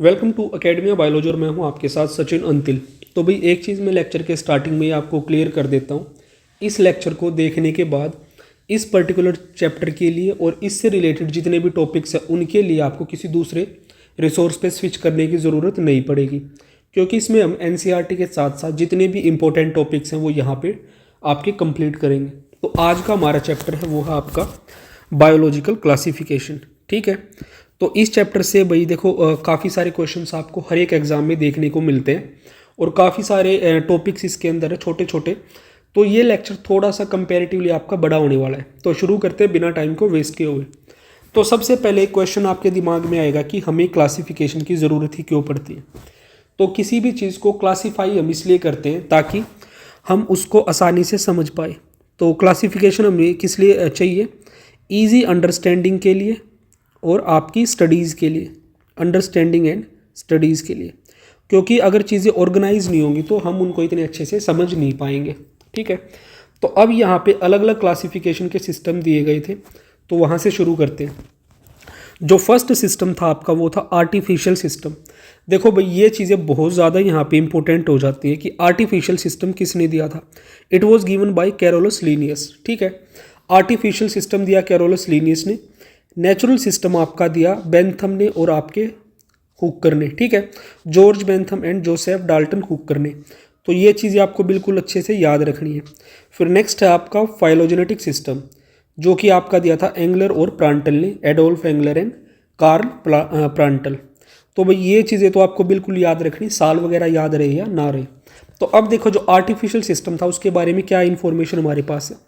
Welcome to academy biology और मैं हूं आपके साथ सचिन अंतिल। तो भाई एक चीज़ मैं लेक्चर के स्टार्टिंग में ही आपको क्लियर कर देता हूं। इस लेक्चर को देखने के बाद इस पर्टिकुलर चैप्टर के लिए और इससे रिलेटेड जितने भी टॉपिक्स हैं उनके लिए आपको किसी दूसरे रिसोर्स पे स्विच करने की ज़रूरत नहीं पड़ेगी, क्योंकि इसमें हम NCERT के साथ साथ जितने भी इंपॉर्टेंट टॉपिक्स हैं वो यहाँ पे आपके कंप्लीट करेंगे। तो आज का हमारा चैप्टर है वो है आपका बायोलॉजिकल क्लासिफिकेशन। ठीक है, तो इस चैप्टर से भाई देखो काफ़ी सारे क्वेश्चंस आपको हर एक एग्ज़ाम में देखने को मिलते हैं और काफ़ी सारे टॉपिक्स इसके अंदर है छोटे छोटे। तो ये लेक्चर थोड़ा सा कंपैरेटिवली आपका बड़ा होने वाला है। तो शुरू करते हैं बिना टाइम को वेस्ट किए हुए। तो सबसे पहले एक क्वेश्चन आपके दिमाग में आएगा कि हमें क्लासिफिकेशन की ज़रूरत ही क्यों पड़ती है। तो किसी भी चीज़ को क्लासीफाई हम इसलिए करते हैं ताकि हम उसको आसानी से समझ पाए। तो क्लासिफिकेशन हमें किस लिए चाहिए? ईजी अंडरस्टैंडिंग के लिए और आपकी स्टडीज़ के लिए, अंडरस्टैंडिंग एंड स्टडीज़ के लिए। क्योंकि अगर चीज़ें ऑर्गेनाइज नहीं होंगी तो हम उनको इतने अच्छे से समझ नहीं पाएंगे। ठीक है, तो अब यहाँ पे अलग अलग क्लासिफिकेशन के सिस्टम दिए गए थे, तो वहाँ से शुरू करते हैं। जो फर्स्ट सिस्टम था आपका वो था आर्टिफिशियल सिस्टम। देखो भाई ये चीज़ें बहुत ज़्यादा यहाँ पे इंपॉर्टेंट हो जाती है कि आर्टिफिशियल सिस्टम किसने दिया था। It was given bye Carolus Linnaeus. ठीक है, आर्टिफिशियल सिस्टम दिया कैरोलस लीनियस ने। नेचुरल सिस्टम आपका दिया बेंथम ने और आपके हुकर ने। ठीक है, George Bentham and Joseph Dalton Hooker ने। तो ये चीज़ें आपको बिल्कुल अच्छे से याद रखनी है। फिर नेक्स्ट है आपका फाइलोजेनेटिक सिस्टम, जो कि आपका दिया था एंगलर और प्रांटल ने, Adolf Engler and Karl Prandtl. तो भाई ये चीज़ें तो आपको बिल्कुल याद रखनी, साल वगैरह याद रहे या ना रहे। तो अब देखो जो आर्टिफिशियल सिस्टम था उसके बारे में क्या इन्फॉर्मेशन हमारे पास है।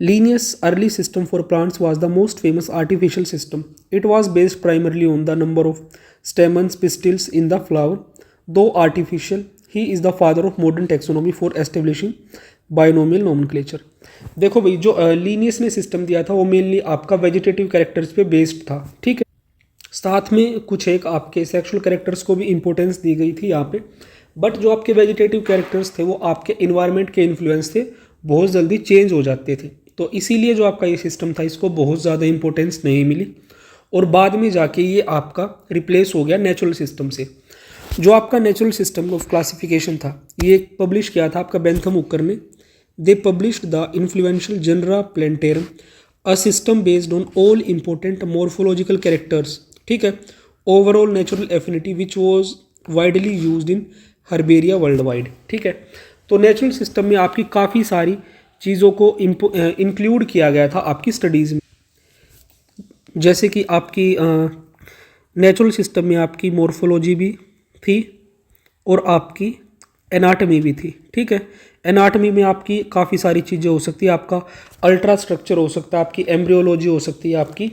Linnaeus' early system for plants was the most famous artificial system. It was based primarily on the number of stamens, pistils in the flower. Though artificial, he is the father of modern taxonomy for establishing binomial nomenclature. देखो भाई जो Linnaeus ने system दिया था वो mainly आपका vegetative characters पे based था। ठीक है, साथ में कुछ एक आपके सेक्सुअल कैरेक्टर्स को भी इंपॉर्टेंस दी गई थी यहाँ पे। बट जो आपके वेजिटेटिव कैरेक्टर्स थे वो आपके इन्वायरमेंट के इन्फ्लुएंस से बहुत जल्दी चेंज हो जाते थे। तो इसीलिए जो आपका ये सिस्टम था इसको बहुत ज़्यादा इंपॉर्टेंस नहीं मिली और बाद में जाके ये आपका रिप्लेस हो गया नेचुरल सिस्टम से। जो आपका नेचुरल सिस्टम ऑफ क्लासिफिकेशन था ये पब्लिश किया था आपका बेंथम हुकर ने। They published the influential genera plantarum, a system based on all important morphological characters. ठीक है, overall natural affinity which was widely use in herbaria world wide. ठीक है, तो नेचुरल सिस्टम में आपकी काफ़ी सारी चीज़ों को इंक्लूड किया गया था आपकी स्टडीज़ में। जैसे कि आपकी नेचुरल सिस्टम में आपकी मॉर्फोलॉजी भी थी और आपकी एनाटमी भी थी। ठीक है, एनाटमी में आपकी काफ़ी सारी चीज़ें हो सकती है, आपका अल्ट्रा स्ट्रक्चर हो सकता है, आपकी एम्ब्रियोलॉजी हो सकती है, आपकी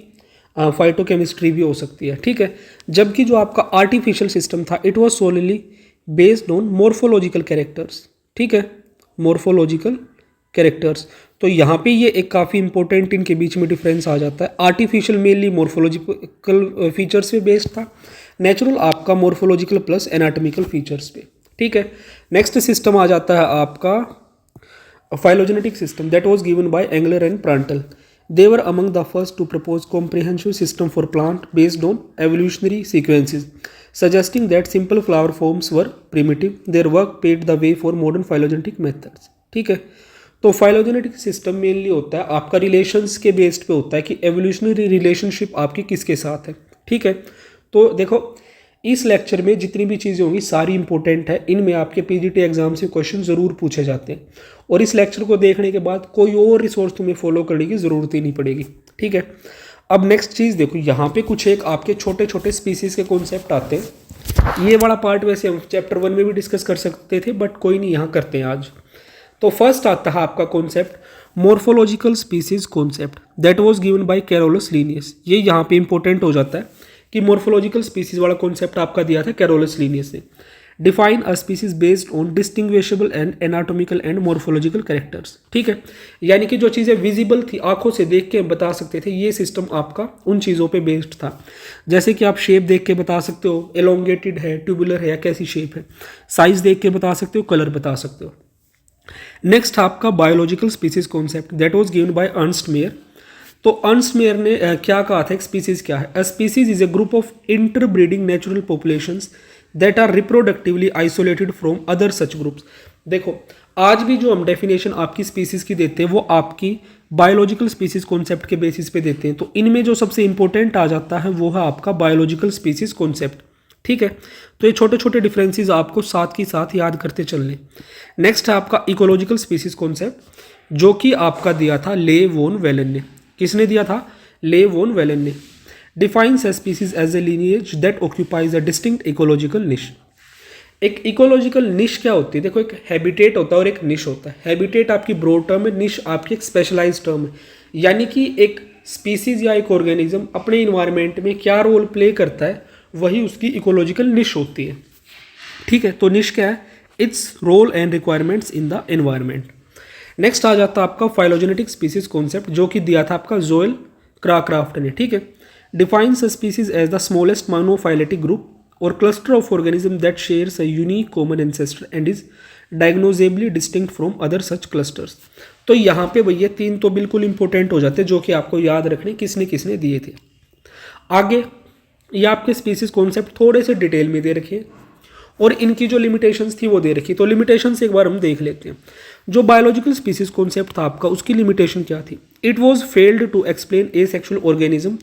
फाइटोकेमिस्ट्री भी हो सकती है। ठीक है, जबकि जो आपका आर्टिफिशियल सिस्टम था it was solely based on morphological characters. ठीक है, मॉर्फोलॉजिकल कैरेक्टर्स। तो यहाँ पे ये एक काफ़ी इंपॉर्टेंट इनके बीच में डिफरेंस आ जाता है। आर्टिफिशियल मेनली मॉर्फोलॉजिकल फीचर्स पे बेस्ड था, नेचुरल आपका मॉर्फोलॉजिकल प्लस एनाटॉमिकल फीचर्स पे। ठीक है, नेक्स्ट सिस्टम आ जाता है आपका phylogenetic system that was given by Engler and Prandtl. They were among the first to propose comprehensive system for plant based on evolutionary sequences, suggesting that simple flower forms were primitive. Their work paved the way for modern phylogenetic methods. ठीक है, तो phylogenetic system mainly होता है आपका relations के based पे होता है कि एवोल्यूशनरी रिलेशनशिप आपकी किसके साथ है। ठीक है, तो देखो इस लेक्चर में जितनी भी चीज़ें होंगी सारी इंपॉर्टेंट है, इनमें आपके पीजीटी एग्जाम से क्वेश्चन ज़रूर पूछे जाते हैं और इस लेक्चर को देखने के बाद कोई और रिसोर्स तुम्हें फॉलो करने की ज़रूरत ही नहीं पड़ेगी। ठीक है, अब नेक्स्ट चीज़ देखो, यहाँ पे कुछ एक आपके छोटे छोटे स्पीसीज़ के कॉन्सेप्ट आते हैं। ये वाला पार्ट वैसे हम चैप्टर 1 में भी डिस्कस कर सकते थे बट कोई नहीं, यहाँ करते हैं आज। तो फर्स्ट आता है आपका concept morphological species concept that was given bye Carolus Linnaeus. ये यहाँ पे इंपॉर्टेंट हो जाता है कि मॉर्फोलॉजिकल स्पीसीज वाला कॉन्सेप्ट आपका दिया था कैरोलस लीनियस ने। Define a species based on distinguishable and anatomical and morphological characters. ठीक है, यानी कि जो चीज़ें विजिबल थी आंखों से देख के बता सकते थे, ये सिस्टम आपका उन चीज़ों पे बेस्ड था। जैसे कि आप शेप देख के बता सकते हो एलोंगेटेड है, ट्यूबुलर है या कैसी शेप है, साइज देख के बता सकते हो, कलर बता सकते हो। नेक्स्ट आपका biological species concept that was given by Ernst Mayr. तो अर्नस्ट मेयर ने क्या कहा था, एक स्पीसीज क्या है? A species is a group of interbreeding natural populations that are reproductively isolated from other such groups. देखो आज भी जो हम डेफिनेशन आपकी स्पीसीज की देते हैं वो आपकी बायोलॉजिकल स्पीसीज कॉन्सेप्ट के बेसिस पे देते हैं। तो इनमें जो सबसे इंपॉर्टेंट आ जाता है वो है आपका बायोलॉजिकल स्पीसीज कॉन्सेप्ट, ठीक है। तो ये छोटे छोटे डिफरेंसेस आपको साथ ही साथ याद करते चलने। नेक्स्ट है आपका इकोलॉजिकल स्पीसीज कॉन्सेप्ट, जो कि आपका दिया था ले वॉन वेलन ने। किसने दिया था? ले वॉन वेलन ने। Defines a species as a lineage that occupies a distinct ecological niche. एक इकोलॉजिकल निश क्या होती है? देखो एक हैबिटेट होता है और एक निश होता है। हैबिटेट आपकी ब्रॉड टर्म है, निश आपकी एक स्पेशलाइज्ड टर्म है। यानी कि एक स्पीसीज या एक ऑर्गेनिज्म अपने इन्वायरमेंट में क्या रोल प्ले करता है वही उसकी इकोलॉजिकल निश होती है, ठीक है। तो निश क्या है? Its role and requirements in the environment. Next आ जाता है आपका फाइलोजेनेटिक स्पीसीज कॉन्सेप्ट, जो कि दिया था आपका जोएल क्राफ्ट ने, ठीक है। Defines a species as the smallest monophyletic group और cluster of organism that shares a unique common ancestor and is diagnosably distinct from other such clusters. तो यहाँ पे भैया तीन तो बिल्कुल इंपॉर्टेंट हो जाते हैं जो कि आपको याद रखने किसने किसने दिए थे। आगे ये आपके स्पीसीज कॉन्सेप्ट थोड़े से डिटेल में दे रखे और इनकी जो लिमिटेशंस थी वो दे रखी। तो लिमिटेशंस एक बार हम देख लेते हैं। जो बायोलॉजिकल स्पीसीज कॉन्सेप्ट था आपका, उसकी लिमिटेशन क्या थी? It was failed to explain asexual organism,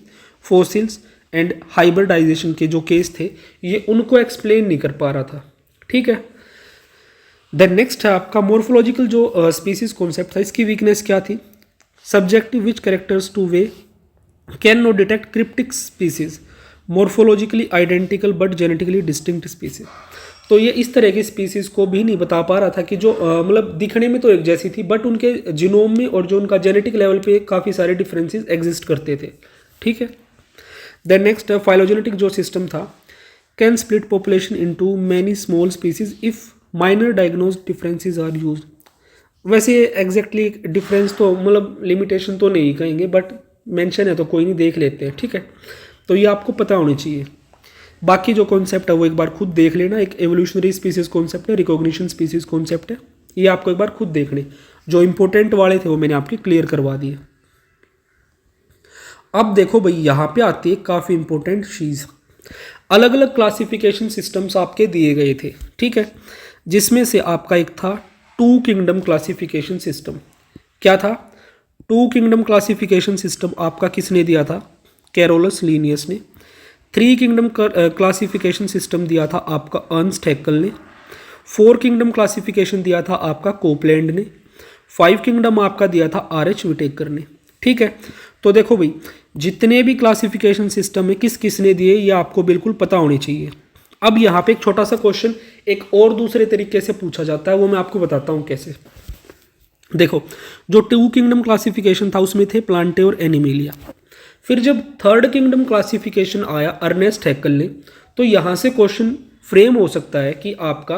fossils and hybridization के जो केस थे ये उनको एक्सप्लेन नहीं कर पा रहा था, ठीक है। देन नेक्स्ट है आपका मोर्फोलॉजिकल जो स्पीसीज कॉन्सेप्ट था, इसकी वीकनेस क्या थी? Subjective which characters two way can not detect cryptic species, morphologically identical but genetically distinct species. तो ये इस तरह की स्पीसीज को भी नहीं बता पा रहा था कि जो मतलब दिखने में तो एक जैसी थी बट उनके जीनोम में और जो उनका जेनेटिक लेवल पे काफ़ी सारे डिफरेंसेस एग्जिस्ट करते थे, ठीक है। देन नेक्स्ट फाइलोजेनेटिक जो सिस्टम था, can split population into many small species if minor diagnosed differences are used. वैसे एग्जैक्टली डिफरेंस तो मतलब लिमिटेशन तो नहीं कहेंगे बट मेंशन है तो कोई नहीं, देख लेते हैं, ठीक है। तो ये आपको पता होनी चाहिए। बाकी जो कॉन्सेप्ट है वो एक बार खुद देख लेना। एक एवोल्यूशनरी स्पीसीज कॉन्सेप्ट है, रिकॉग्निशन स्पीसीज कॉन्सेप्ट है, ये आपको एक बार खुद देखने। जो इंपॉर्टेंट वाले थे वो मैंने आपके क्लियर करवा दिए। अब देखो भाई यहाँ पे आती है काफ़ी इंपॉर्टेंट चीज़। अलग अलग क्लासिफिकेशन सिस्टम्स आपके दिए गए थे, ठीक है, जिसमें से आपका एक था टू किंगडम क्लासिफिकेशन सिस्टम। क्या था? टू किंगडम क्लासिफिकेशन सिस्टम आपका किसने दिया था? कैरोलस लीनियस ने। थ्री किंगडम क्लासिफिकेशन सिस्टम दिया था आपका अर्नस्ट हैक्कल ने। फोर किंगडम क्लासिफिकेशन दिया था आपका कोपलैंड ने। फाइव किंगडम आपका दिया था आर.एच. विटेकर ने, ठीक है। तो देखो भाई जितने भी क्लासिफिकेशन सिस्टम है किस किस ने दिए ये आपको बिल्कुल पता होनी चाहिए। अब यहाँ पे एक छोटा सा क्वेश्चन एक और दूसरे तरीके से पूछा जाता है, वो मैं आपको बताता हूँ कैसे। देखो जो टू किंगडम क्लासिफिकेशन था उसमें थे प्लांटे और एनिमेलिया। फिर जब थर्ड किंगडम क्लासिफिकेशन आया अर्नेस्ट हैक्कल ने, तो यहाँ से क्वेश्चन फ्रेम हो सकता है कि आपका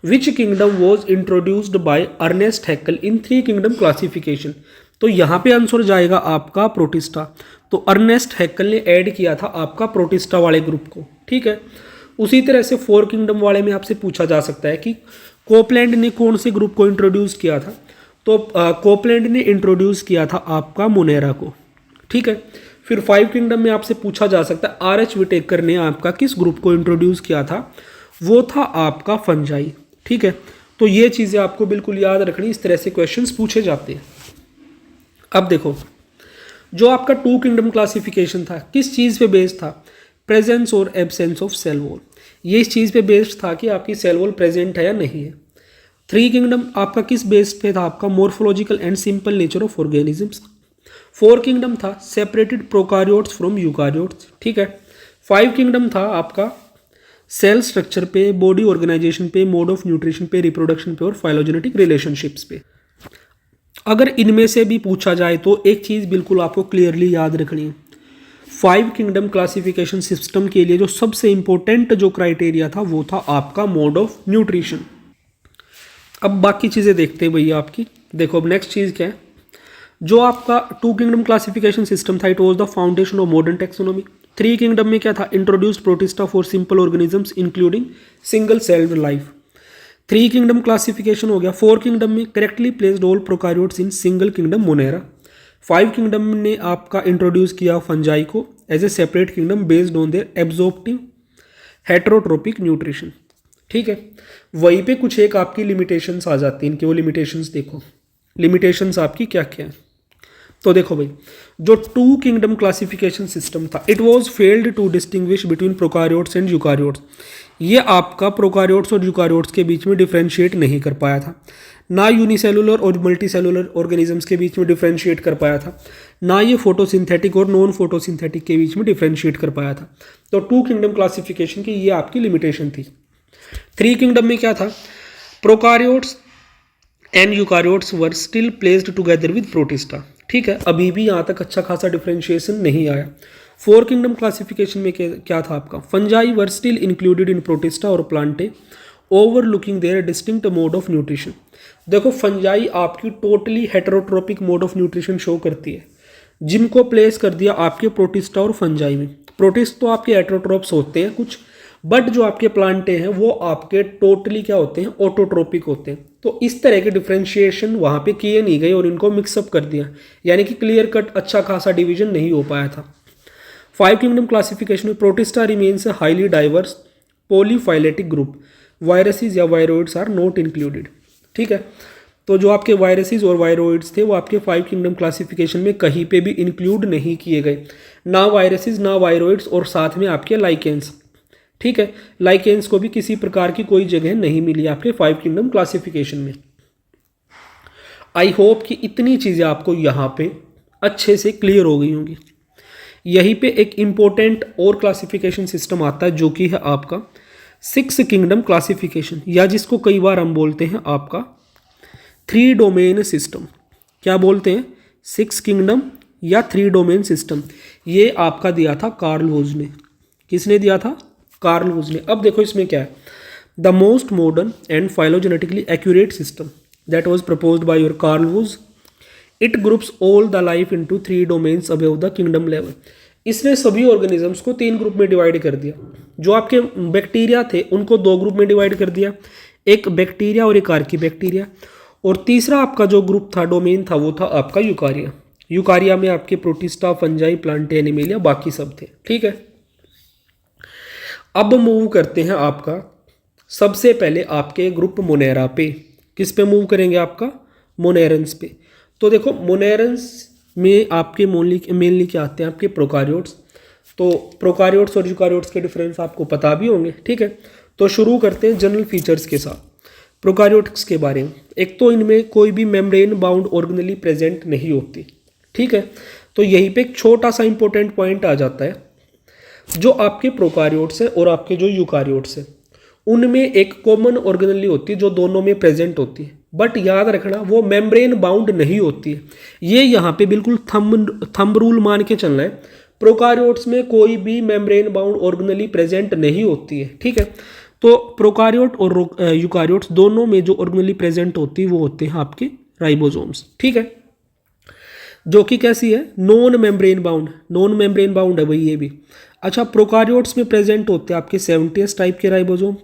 which kingdom was introduced by Ernst Haeckel in three kingdom classification. तो यहाँ पे आंसर जाएगा आपका प्रोटिस्टा। तो अर्नेस्ट हैक्कल ने ऐड किया था आपका प्रोटिस्टा वाले ग्रुप को, ठीक है। उसी तरह से फोर किंगडम वाले में आपसे पूछा जा सकता है कि कोपलैंड ने कौन से ग्रुप को इंट्रोड्यूस किया था। तो कोपलैंड ने इंट्रोड्यूस किया था आपका मोनेरा को, ठीक है। फिर फाइव किंगडम में आपसे पूछा जा सकता है आर.एच. विटेकर ने आपका किस ग्रुप को इंट्रोड्यूस किया था, वो था आपका फंजाई, ठीक है। तो ये चीज़ें आपको बिल्कुल याद रखनी, इस तरह से क्वेश्चंस पूछे जाते हैं। अब देखो जो आपका टू किंगडम क्लासिफिकेशन था किस चीज़ पे बेस्ड था? प्रेजेंस और एब्सेंस ऑफ सेल वॉल। ये इस चीज़ पे बेस्ड था कि आपकी सेल वॉल प्रेजेंट है या नहीं है। थ्री किंगडम आपका किस बेस्ड पे था? आपका morphological and simple nature of organisms. Four kingdom था सेपरेटेड प्रोकारियोट्स फ्रॉम यूकारियोट्स, ठीक है। फाइव किंगडम था आपका सेल स्ट्रक्चर पे, बॉडी ऑर्गेनाइजेशन पे, मोड ऑफ न्यूट्रिशन पे, रिप्रोडक्शन पे और फाइलोजेनेटिक रिलेशनशिप्स पे। अगर इनमें से भी पूछा जाए तो एक चीज़ बिल्कुल आपको क्लियरली याद रखनी है, फाइव किंगडम क्लासिफिकेशन सिस्टम के लिए जो सबसे इंपॉर्टेंट जो क्राइटेरिया था वो था आपका मोड ऑफ न्यूट्रिशन। अब बाकी चीज़ें देखते हैं भैया आपकी। देखो अब नेक्स्ट चीज़ क्या है, जो आपका टू किंगडम क्लासिफिकेशन सिस्टम था it was the foundation of modern taxonomy. Three kingdom में क्या था? Introduced Protista for simple organisms including single celled life. Three kingdom classification हो गया। फोर किंगडम में correctly placed all prokaryotes in single kingdom Monera. Five kingdom ने आपका introduce किया fungi को as a separate kingdom based on their absorptive heterotrophic nutrition. ठीक है, वहीं पे कुछ एक आपकी लिमिटेशंस आ जाती हैं, इनकी वो लिमिटेशंस देखो, लिमिटेशंस आपकी क्या क्या है। तो देखो भाई, जो टू किंगडम क्लासिफिकेशन सिस्टम था, it was failed to distinguish between prokaryotes and eukaryotes. ये आपका प्रोकारियोट्स और यूकारियोट्स के बीच में डिफरेंशिएट नहीं कर पाया था, ना यूनिसेलुलर और मल्टीसेलुलर ऑर्गेनिजम्स के बीच में डिफरेंशिएट कर पाया था, ना ये फोटोसिंथेटिक और नॉन फोटोसिंथेटिक के बीच में डिफरेंशिएट कर पाया था। तो टू किंगडम क्लासिफिकेशन की ये आपकी लिमिटेशन थी। थ्री किंगडम में क्या था, prokaryotes and eukaryotes were still placed together with Protista. ठीक है, अभी भी यहाँ तक अच्छा खासा डिफरेंशिएशन नहीं आया। फोर किंगडम क्लासिफिकेशन में क्या था आपका, fungi were still included in Protista और Plantae overlooking their distinct mode of nutrition. देखो, फंजाई आपकी totally heterotrophic mode of nutrition show करती है, जिनको प्लेस कर दिया आपके प्रोटिस्टा और फंजाई में। प्रोटिस्ट तो आपके हेटेरोट्रोप्स होते हैं कुछ, बट जो आपके प्लांटे हैं वो आपके टोटली क्या होते हैं, ऑटोट्रोपिक होते हैं। तो इस तरह के डिफरेंशिएशन वहाँ पे किए नहीं गए और इनको मिक्सअप कर दिया, यानी कि क्लियर कट अच्छा खासा डिवीजन नहीं हो पाया था। फाइव किंगडम क्लासिफिकेशन में protista remains a highly diverse polyphyletic group, viruses या वायरोइड्स आर नॉट इंक्लूडेड। ठीक है, तो जो आपके वायरसेस और वायरोइड्स थे वो आपके फाइव किंगडम क्लासिफिकेशन में कहीं पे भी इंक्लूड नहीं किए गए, ना वायरसेस ना वायरोइड्स और साथ में आपके लाइकेंस। ठीक है, लाइकेंस को भी किसी प्रकार की कोई जगह नहीं मिली आपके फाइव किंगडम क्लासिफिकेशन में। आई होप कि इतनी चीज़ें आपको यहाँ पे अच्छे से क्लियर हो गई होंगी। यहीं पे एक इम्पोर्टेंट और क्लासिफिकेशन सिस्टम आता है जो कि है आपका सिक्स किंगडम क्लासिफिकेशन, या जिसको कई बार हम बोलते हैं आपका थ्री डोमेन सिस्टम। क्या बोलते हैं, सिक्स किंगडम या थ्री डोमेन सिस्टम। ये आपका दिया था कार्ल वुज ने। किसने दिया था, कार्ल वुज ने। अब देखो इसमें क्या है, the most modern and phylogenetically accurate system that was proposed by your Carl Woese, it groups all the life into three domains above the kingdom level. इसने सभी ऑर्गेनिजम्स को तीन ग्रुप में डिवाइड कर दिया। जो आपके बैक्टीरिया थे उनको दो ग्रुप में डिवाइड कर दिया, एक बैक्टीरिया और एक आर्की बैक्टीरिया, और तीसरा आपका जो ग्रुप था, डोमेन था, वो था आपका यूकारिया। यूकारिया में आपके प्रोटिस्टा, फंजाई, प्लांटे, एनिमेलिया, बाकी सब थे। ठीक है, अब मूव करते हैं आपका सबसे पहले आपके ग्रुप मोनेरा पे। किस पे मूव करेंगे, आपका मोनेरन्स पे। तो देखो, मोनेरन्स में आपके मेनली क्या आते हैं, आपके प्रोकारियोट्स। तो प्रोकारियोट्स और यूकारियोट्स के डिफरेंस आपको पता भी होंगे। ठीक है, तो शुरू करते हैं जनरल फीचर्स के साथ प्रोकारियोट्स के बारे में। एक तो इनमें कोई भी मेम्ब्रेन बाउंड ऑर्गेनेली प्रेजेंट नहीं होती। ठीक है, तो यहीं पे एक छोटा सा इंपॉर्टेंट पॉइंट आ जाता है, जो आपके प्रोकारियोट्स है और आपके जो यूकारियोट्स है उनमें एक कॉमन ऑर्गेनेली होती है जो दोनों में प्रेजेंट होती है, बट याद रखना वो मेम्ब्रेन बाउंड नहीं होती है। ये यहाँ पे बिल्कुल थंब रूल मान के चलना है। प्रोकारियोट्स में कोई भी मेम्ब्रेन बाउंड ऑर्गेनेली प्रेजेंट नहीं होती है। ठीक है, तो प्रोकारियोट और यूकारियोट्स दोनों में जो ऑर्गेनेली प्रेजेंट होती है वो होते हैं आपके राइबोसोम्स। ठीक है, जो कि कैसी है, non membrane bound. Non membrane bound है भाई ये भी। अच्छा, प्रोकारियोट्स में प्रेजेंट होते हैं आपके 70s टाइप के राइबोसोम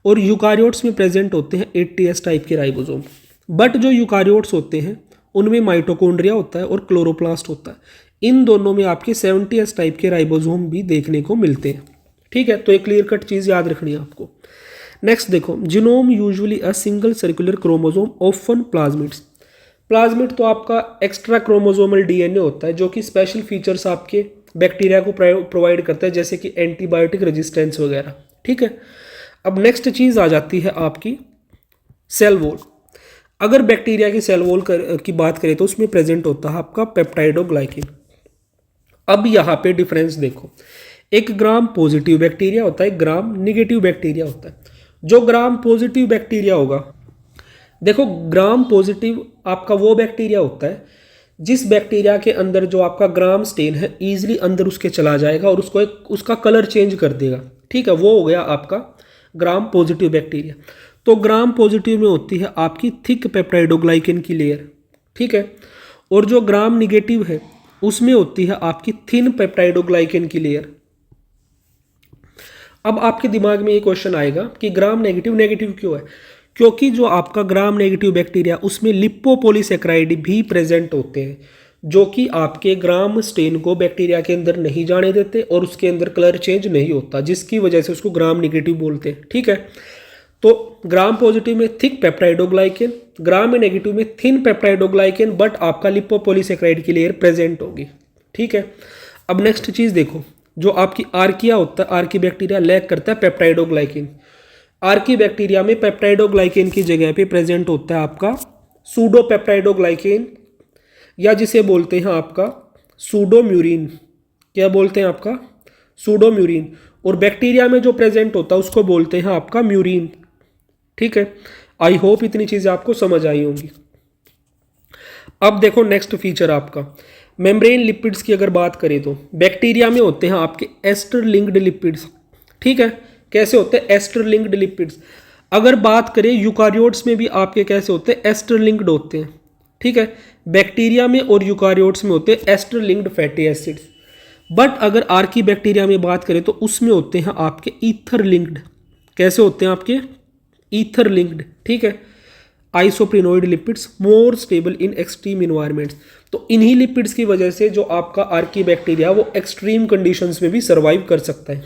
और यूकारियोट्स में प्रेजेंट होते हैं 80s टाइप के राइबोसोम। बट जो यूकारियोट्स होते हैं उनमें माइटोकॉन्ड्रिया होता है और क्लोरोप्लास्ट होता है। इन दोनों में आपके 70s टाइप के राइबोसोम भी देखने को मिलते हैं। ठीक है, तो एक क्लियर कट चीज़ याद रखनी है आपको। नेक्स्ट देखो, genome usually a single circular chromosome often plasmids. Plasmid तो आपका एक्स्ट्रा क्रोमोसोमल डीएनए होता है जो कि स्पेशल फीचर्स आपके बैक्टीरिया को प्रोवाइड करता है, जैसे कि एंटीबायोटिक रेजिस्टेंस वगैरह। ठीक है, अब नेक्स्ट चीज़ आ जाती है आपकी सेल वॉल। अगर बैक्टीरिया की सेल वॉल की बात करें तो उसमें प्रेजेंट होता है आपका पेप्टाइडोग्लाइकिन। अब यहाँ पे डिफरेंस देखो, एक ग्राम पॉजिटिव बैक्टीरिया होता है, एक ग्राम निगेटिव बैक्टीरिया होता है। जो ग्राम पॉजिटिव बैक्टीरिया होगा, देखो ग्राम पॉजिटिव आपका वो बैक्टीरिया होता है जिस बैक्टीरिया के अंदर जो आपका ग्राम स्टेन है ईजिली अंदर उसके चला जाएगा और उसको उसका कलर चेंज कर देगा। ठीक है, वो हो गया आपका ग्राम पॉजिटिव बैक्टीरिया। तो ग्राम पॉजिटिव में होती है आपकी थिक पेप्टाइडोग्लाइकिन की लेयर। ठीक है, और जो ग्राम निगेटिव है उसमें होती है आपकी थिन पेप्टाइडोग्लाइकिन की लेयर। अब आपके दिमाग में ये क्वेश्चन आएगा कि ग्राम नेगेटिव क्यों है? क्योंकि जो आपका ग्राम नेगेटिव बैक्टीरिया उसमें लिपोपॉलीसैकेराइड भी प्रेजेंट होते हैं, जो कि आपके ग्राम स्टेन को बैक्टीरिया के अंदर नहीं जाने देते और उसके अंदर कलर चेंज नहीं होता, जिसकी वजह से उसको ग्राम नेगेटिव बोलते हैं। ठीक है, तो ग्राम पॉजिटिव में थिक पेप्टाइडोग्लाइकेन, ग्राम में नेगेटिव में थिन पेप्टाइडोग्लाइकेन, बट आपका लिपोपॉलीसेकेराइड की लेयर प्रेजेंट होगी। ठीक है, अब नेक्स्ट चीज़ देखो, जो आपकी आर्किया होता है, आर्की बैक्टीरिया लैक करता है पेप्टाइडोग्लाइकेन। आर्की बैक्टीरिया में पेप्टाइडोग्लाइकेन की जगह पे प्रेजेंट होता है आपका सूडो पेप्टाइडोग्लाइकेन, या जिसे बोलते हैं आपका सूडोम्यूरिन। क्या बोलते हैं आपका? सूडोम्यूरिन। और बैक्टीरिया में जो प्रेजेंट होता है उसको बोलते हैं आपका म्यूरिन। ठीक है, आई होप इतनी चीज़ें आपको समझ आई होंगी। अब देखो नेक्स्ट फीचर आपका मेम्ब्रेन लिपिड्स की अगर बात करें तो बैक्टीरिया में होते हैं आपके एस्टर लिंक्ड लिपिड्स। ठीक है, कैसे होते हैं? Ester linked lipids. अगर बात करें यूकारियोट्स में भी आपके कैसे होते हैं? एस्टर लिंक्ड होते हैं। ठीक है, बैक्टीरिया में और यूकारियोट्स में होते हैं ester linked fatty acids. But अगर आर्की बैक्टीरिया में बात करें तो उसमें होते हैं आपके ईथर लिंक्ड। कैसे होते हैं आपके? Ether linked. ठीक है, isoprenoid lipids more stable in extreme environments. तो इन्हीं लिपिड्स की वजह से जो आपका आर्की बैक्टीरिया वो एक्सट्रीम कंडीशंस में भी सर्वाइव कर सकता है।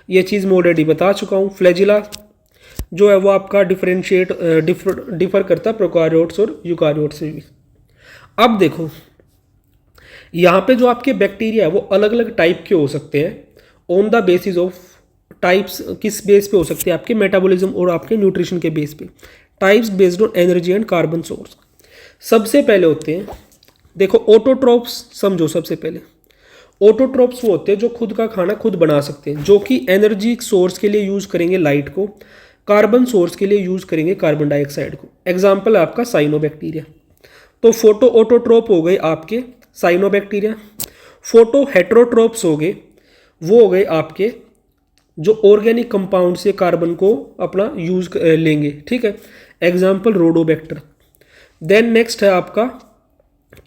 ये चीज़ मैं ऑलरेडी बता चुका हूँ। फ्लैजिला जो है वो आपका डिफर करता है प्रोकारियोट्स और यूकारियोट्स में भी। अब देखो यहाँ पे जो आपके बैक्टीरिया है वो अलग अलग टाइप के हो सकते हैं on the basis of types. किस बेस पे हो सकते हैं? आपके मेटाबॉलिज्म और आपके न्यूट्रिशन के बेस पे। Types based on energy and carbon source. सबसे पहले होते हैं देखो ऑटोट्रोप्स। समझो, सबसे पहले ऑटोट्रोप्स वो होते हैं जो खुद का खाना खुद बना सकते हैं, जो कि एनर्जी सोर्स के लिए यूज करेंगे लाइट को, कार्बन सोर्स के लिए यूज करेंगे कार्बन डाइऑक्साइड को। एग्जाम्पल है आपका साइनोबैक्टीरिया। तो फोटो ऑटोट्रोप हो गए आपके साइनोबैक्टीरिया। फोटो हेट्रोट्रोप्स हो गए, वो हो गए आपके जो ऑर्गेनिक कंपाउंड से कार्बन को अपना यूज लेंगे। ठीक है, एग्जाम्पल रोडोबैक्टर। देन नेक्स्ट है आपका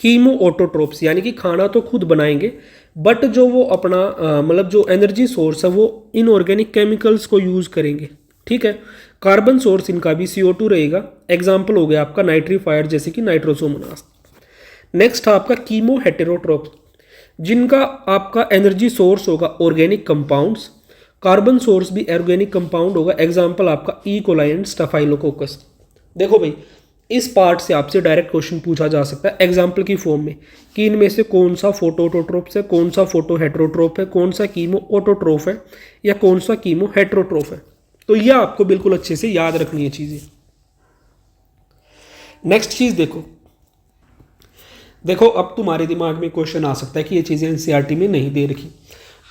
कीमो ऑटोट्रोप्स, यानी कि खाना तो खुद बनाएंगे बट जो वो अपना मतलब जो एनर्जी सोर्स है वो इनऑर्गेनिक केमिकल्स को यूज करेंगे। ठीक है, कार्बन सोर्स इनका भी CO2 रहेगा। एग्जाम्पल हो गया आपका नाइट्रीफायर, जैसे कि नाइट्रोसोमोनास। नेक्स्ट है आपका कीमो हेटेरोट्रोप्स, जिनका आपका एनर्जी सोर्स होगा ऑर्गेनिक कंपाउंड्स, कार्बन सोर्स भी ऑर्गेनिक कंपाउंड होगा। एग्जाम्पल आपका ई कोलाई एंड स्टाफाइलोकोकस। देखो भाई, इस पार्ट से आपसे डायरेक्ट क्वेश्चन पूछा जा सकता है एग्जाम्पल की फॉर्म में कि इनमें से कौन सा फोटो ऑटोट्रोप्स है, कौन सा फोटो हेट्रोट्रोप है, कौन सा कीमो ऑटोट्रोफ है या कौन सा कीमो हेट्रोट्रोफ है। तो यह आपको बिल्कुल अच्छे से याद रखनी है चीजें। नेक्स्ट चीज देखो अब तुम्हारे दिमाग में क्वेश्चन आ सकता है कि ये चीजें NCERT में नहीं दे रखी,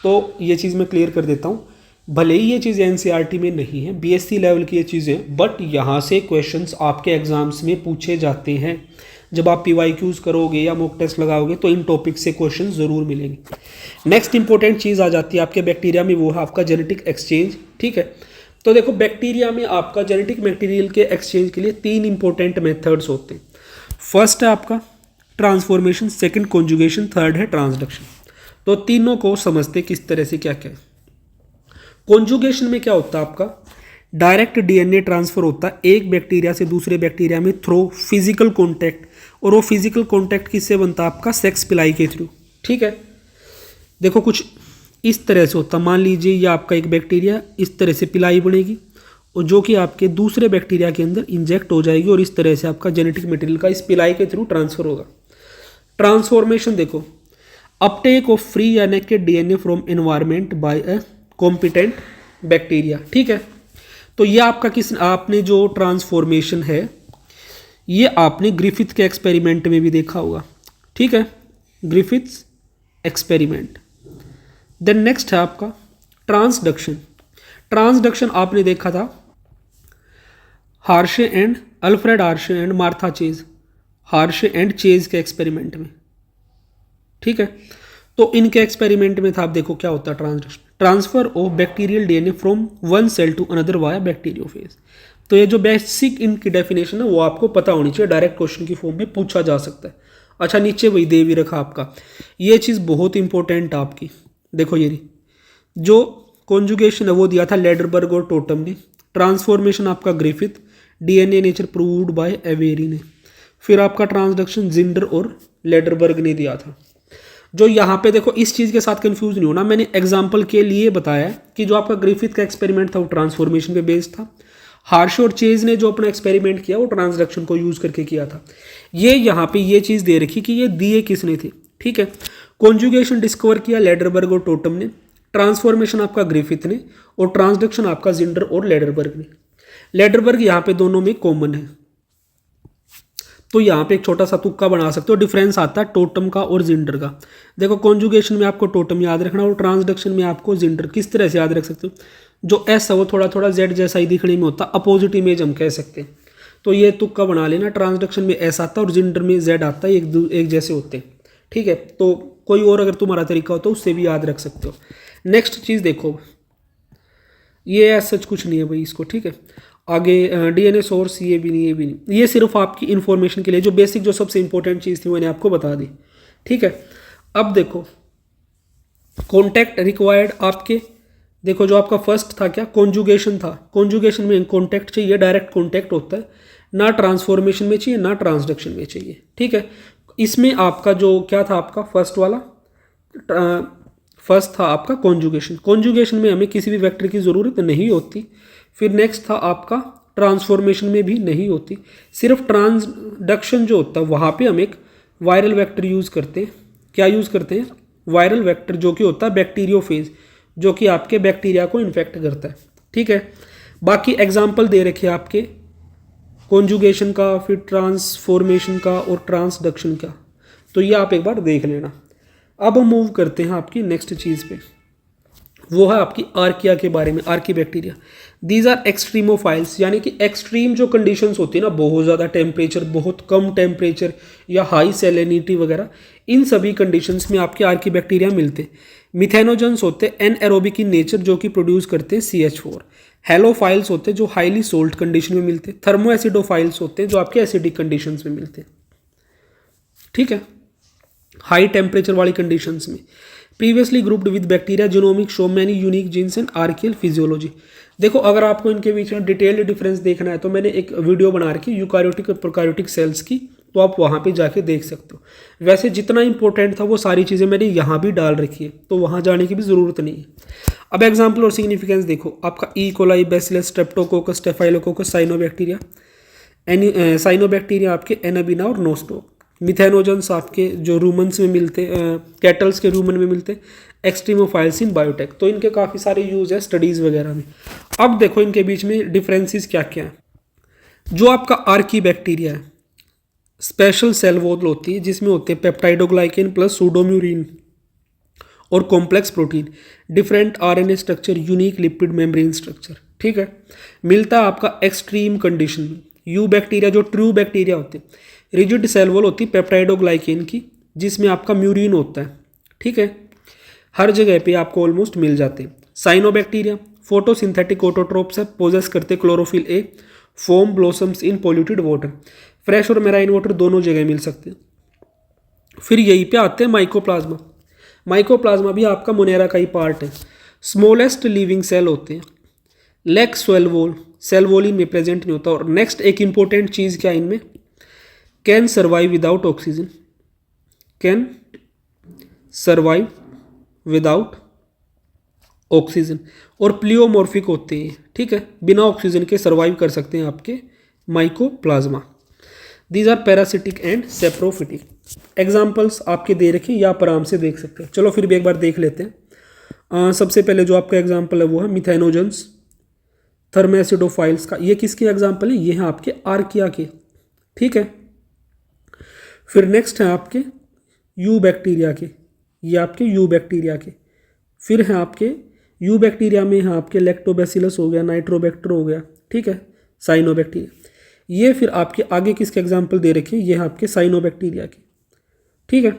तो ये चीज मैं क्लियर कर देता हूँ। भले ही ये चीज़ें NCERT में नहीं है, BSc लेवल की ये चीज़ें, बट यहाँ से क्वेश्चंस आपके एग्जाम्स में पूछे जाते हैं। जब आप PYQs करोगे या मॉक टेस्ट लगाओगे तो इन टॉपिक से क्वेश्चन ज़रूर मिलेंगे। नेक्स्ट इंपॉर्टेंट चीज़ आ जाती है आपके बैक्टीरिया में, वो है आपका जेनेटिक एक्सचेंज। ठीक है, तो देखो बैक्टीरिया में आपका जेनेटिक मटेरियल के एक्सचेंज के लिए 3 इंपॉर्टेंट मेथड्स होते हैं। फर्स्ट है आपका ट्रांसफॉर्मेशन, सेकेंड कॉन्जुगेशन, थर्ड है ट्रांसडक्शन। तो तीनों को समझते किस तरह से क्या क्या है। कॉन्जुगेशन में क्या होता है आपका डायरेक्ट DNA ट्रांसफर होता है एक बैक्टीरिया से दूसरे बैक्टीरिया में थ्रू फिजिकल कॉन्टैक्ट, और वो फिजिकल कॉन्टैक्ट किससे बनता है? आपका सेक्स पिलाई के थ्रू। ठीक है, देखो कुछ इस तरह से होता है। मान लीजिए ये आपका एक बैक्टीरिया, इस तरह से पिलाई बनेगी और जो कि आपके दूसरे बैक्टीरिया के अंदर इंजेक्ट हो जाएगी और इस तरह से आपका जेनेटिक मटेरियल का इस पिलाई के थ्रू ट्रांसफर होगा। ट्रांसफॉर्मेशन देखो, अपटेक ऑफ फ्री या naked DNA from environment bye a competent bacteria. ठीक है, तो ये आपका आपने जो ट्रांसफॉर्मेशन है ये आपने ग्रिफिथ के एक्सपेरिमेंट में भी देखा होगा। ठीक है, ग्रिफिथ्स एक्सपेरिमेंट। देन नेक्स्ट है आपका ट्रांसडक्शन। ट्रांसडक्शन आपने देखा था Alfred Hershey and Martha chase, Hershey and chase के एक्सपेरिमेंट में। ठीक है, तो इनके एक्सपेरिमेंट में था, आप देखो क्या होता है transduction, transfer of bacterial DNA from one cell to another via bacteriophage. तो ये जो बेसिक इनकी डेफिनेशन है वो आपको पता होनी चाहिए, डायरेक्ट क्वेश्चन की फॉर्म में पूछा जा सकता है। अच्छा, नीचे वही दे भी रखा आपका, ये चीज़ बहुत इंपॉर्टेंट आपकी। देखो ये जो कॉन्जुगेशन है वो दिया था लेडरबर्ग और टोटम ने, ट्रांसफॉर्मेशन आपका Griffith, DNA nature proved bye Avery ने, फिर आपका ट्रांसडक्शन जिंडर और लेडरबर्ग ने दिया था। जो यहाँ पे देखो इस चीज़ के साथ कंफ्यूज नहीं होना, मैंने एग्जाम्पल के लिए बताया कि जो आपका ग्रिफिथ का एक्सपेरिमेंट था वो ट्रांसफॉर्मेशन पे बेस्ड था। हार्श और चेज ने जो अपना एक्सपेरिमेंट किया वो ट्रांसडक्शन को यूज करके किया था। ये यहाँ पे ये चीज़ दे रखी कि ये दिए किसने थे, ठीक है। कॉन्जुगेशन डिस्कवर किया लेडरबर्ग और टोटम ने, ट्रांसफॉर्मेशन आपका ग्रिफिथ ने, और ट्रांसडक्शन आपका जिंडर और लेडरबर्ग ने। लेडरबर्ग यहाँ पे दोनों में कॉमन है, तो यहाँ पे एक छोटा सा तुक्का बना सकते हो। डिफरेंस आता है टोटम का और जिंडर का। देखो कॉन्जुगेशन में आपको टोटम याद रखना और ट्रांसडक्शन में आपको जिंडर। किस तरह से याद रख सकते हो, जो एस है वो थोड़ा थोड़ा जेड जैसा ही दिखने में होता, अपोजिट इमेज हम कह सकते हैं। तो ये तुक्का बना लेना, ट्रांसडक्शन में एस आता है और जिंडर में जेड आता है, एक जैसे होते हैं, ठीक है। तो कोई और अगर तुम्हारा तरीका हो तो उससे भी याद रख सकते हो। नेक्स्ट चीज़ देखो, ये सच कुछ नहीं है भाई इसको, ठीक है। आगे डीएनए सोर्स, ये भी नहीं, ये भी नहीं, ये सिर्फ आपकी इन्फॉर्मेशन के लिए जो बेसिक जो सबसे इंपॉर्टेंट चीज़ थी मैंने आपको बता दी, ठीक है। अब देखो कॉन्टैक्ट रिक्वायर्ड आपके, देखो जो आपका फर्स्ट था क्या, कॉन्जुगेशन था। कॉन्जुगेशन में कॉन्टैक्ट चाहिए, डायरेक्ट कॉन्टैक्ट होता है, ना ट्रांसफॉर्मेशन में चाहिए ना ट्रांसडक्शन में चाहिए, ठीक है। इसमें आपका जो क्या था, आपका फर्स्ट वाला फर्स्ट था आपका कॉन्जुगेशन। कॉन्जुगेशन में हमें किसी भी वेक्टर की ज़रूरत नहीं होती। फिर नेक्स्ट था आपका ट्रांसफॉर्मेशन में भी नहीं होती, सिर्फ ट्रांसडक्शन जो होता है वहाँ पे हम एक वायरल वेक्टर यूज़ करते हैं। क्या यूज़ करते हैं, वायरल वेक्टर, जो कि होता है बैक्टीरियोफेज, जो कि आपके बैक्टीरिया को इन्फेक्ट करता है, ठीक है। बाकी एग्जाम्पल दे रखे आपके कॉन्जुगेशन का, फिर ट्रांसफॉर्मेशन का और ट्रांसडक्शन का, तो ये आप एक बार देख लेना। अब हम मूव करते हैं आपकी नेक्स्ट चीज़ पे, वो है आपकी आर्किया के बारे में, archaebacteria. These are extremophiles, यानी कि एक्सट्रीम जो कंडीशंस होती है ना, बहुत ज़्यादा टेम्परेचर, बहुत कम टेम्परेचर या हाई सेलेनिटी वगैरह, इन सभी कंडीशंस में आपके आर्की बैक्टीरिया मिलते हैं। मिथेनोजेंस होते हैं एनएरोबिक इन नेचर, जो कि प्रोड्यूस करते हैं CH4। हेलोफाइल्स होते हैं जो हाईली सोल्ट कंडीशन में मिलते हैं। थर्मोएसिडोफाइल्स होते हैं जो आपके एसिडिक कंडीशंस में मिलते हैं, ठीक है, हाई टेम्परेचर वाली कंडीशंस में। Previously grouped with bacteria genomic show many unique genes and archaeal physiology. देखो अगर आपको इनके बीच में डिटेल्ड डिफरेंस देखना है तो मैंने एक वीडियो बना रखी यूकारियोटिक और प्रोकारियोटिक सेल्स की, तो आप वहाँ पे जाके देख सकते हो। वैसे जितना इंपॉर्टेंट था वो सारी चीज़ें मैंने यहाँ भी डाल रखी है, तो वहाँ जाने की भी ज़रूरत नहीं है। अब एग्जाम्पल और सिग्निफिकेंस देखो, आपका E coli, bacillus, Streptococcus, staphylococcus, cyanobacteria. Cyanobacteria आपके एनाबिना और नोस्टोक। मिथेनोजेंस आपके जो रूमन्स में मिलते, कैटल्स के रूमन में मिलते, एक्सट्रीमोफाइल्स इन बायोटेक। तो इनके काफ़ी सारे यूज है स्टडीज़ वगैरह में। अब देखो इनके बीच में डिफरेंसेस क्या क्या है। जो आपका आर्की बैक्टीरिया है, स्पेशल सेल वॉल होती है जिसमें होते हैं पेप्टाइडोग्लाइकेन प्लस सूडोम्यूरिन और complex protein, different RNA structure, unique lipid membrane structure, ठीक है। मिलता है आपका एक्सट्रीम कंडीशन में। यू बैक्टीरिया जो ट्रू बैक्टीरिया होते हैं, रिजिड सेल वॉल होती है पेप्टाइडोग्लाइकेन की, जिसमें आपका म्यूरिन होता है, ठीक है। हर जगह पे आपको ऑलमोस्ट मिल जाते हैं। साइनोबैक्टीरिया फोटोसिंथेटिक ऑटोट्रोप्स है, पोजेस करते chlorophyll A, foam blossoms in polluted water. Fresh और मेराइन वाटर दोनों जगह मिल सकते हैं। फिर यहीं पे आते हैं माइकोप्लाज्मा। माइकोप्लाज्मा भी आपका मोनेरा का ही पार्ट है। स्मॉलेस्ट लिविंग सेल होते हैं। लेग सेल वॉल इनमें प्रेजेंट नहीं होता। और नेक्स्ट एक इंपॉर्टेंट चीज़ क्या इनमें, can survive without oxygen, can survive without oxygen. और प्लियोमॉर्फिक होते हैं, ठीक है, बिना ऑक्सीजन के सर्वाइव कर सकते हैं आपके mycoplasma. These are parasitic and saprophytic. Examples आपके दे रखे, या आप आराम से देख सकते हैं। चलो फिर भी एक बार देख लेते हैं। सबसे पहले जो आपका एग्जाम्पल है वो है मिथेनोजेंस, थर्मोएसिडोफाइल्स का। ये किसके एग्जाम्पल है, ये हैं आपके आर्किया के, ठीक है। फिर नेक्स्ट हैं आपके यू बैक्टीरिया के, ये आपके यू बैक्टीरिया के। फिर हैं आपके यू बैक्टीरिया में हैं आपके लैक्टोबैसिलस हो गया, नाइट्रोबैक्टर हो गया, ठीक है, साइनोबैक्टीरिया। ये फिर आपके आगे किसके एग्जाम्पल दे रखे, ये हैं आपके साइनोबैक्टीरिया के, ठीक है।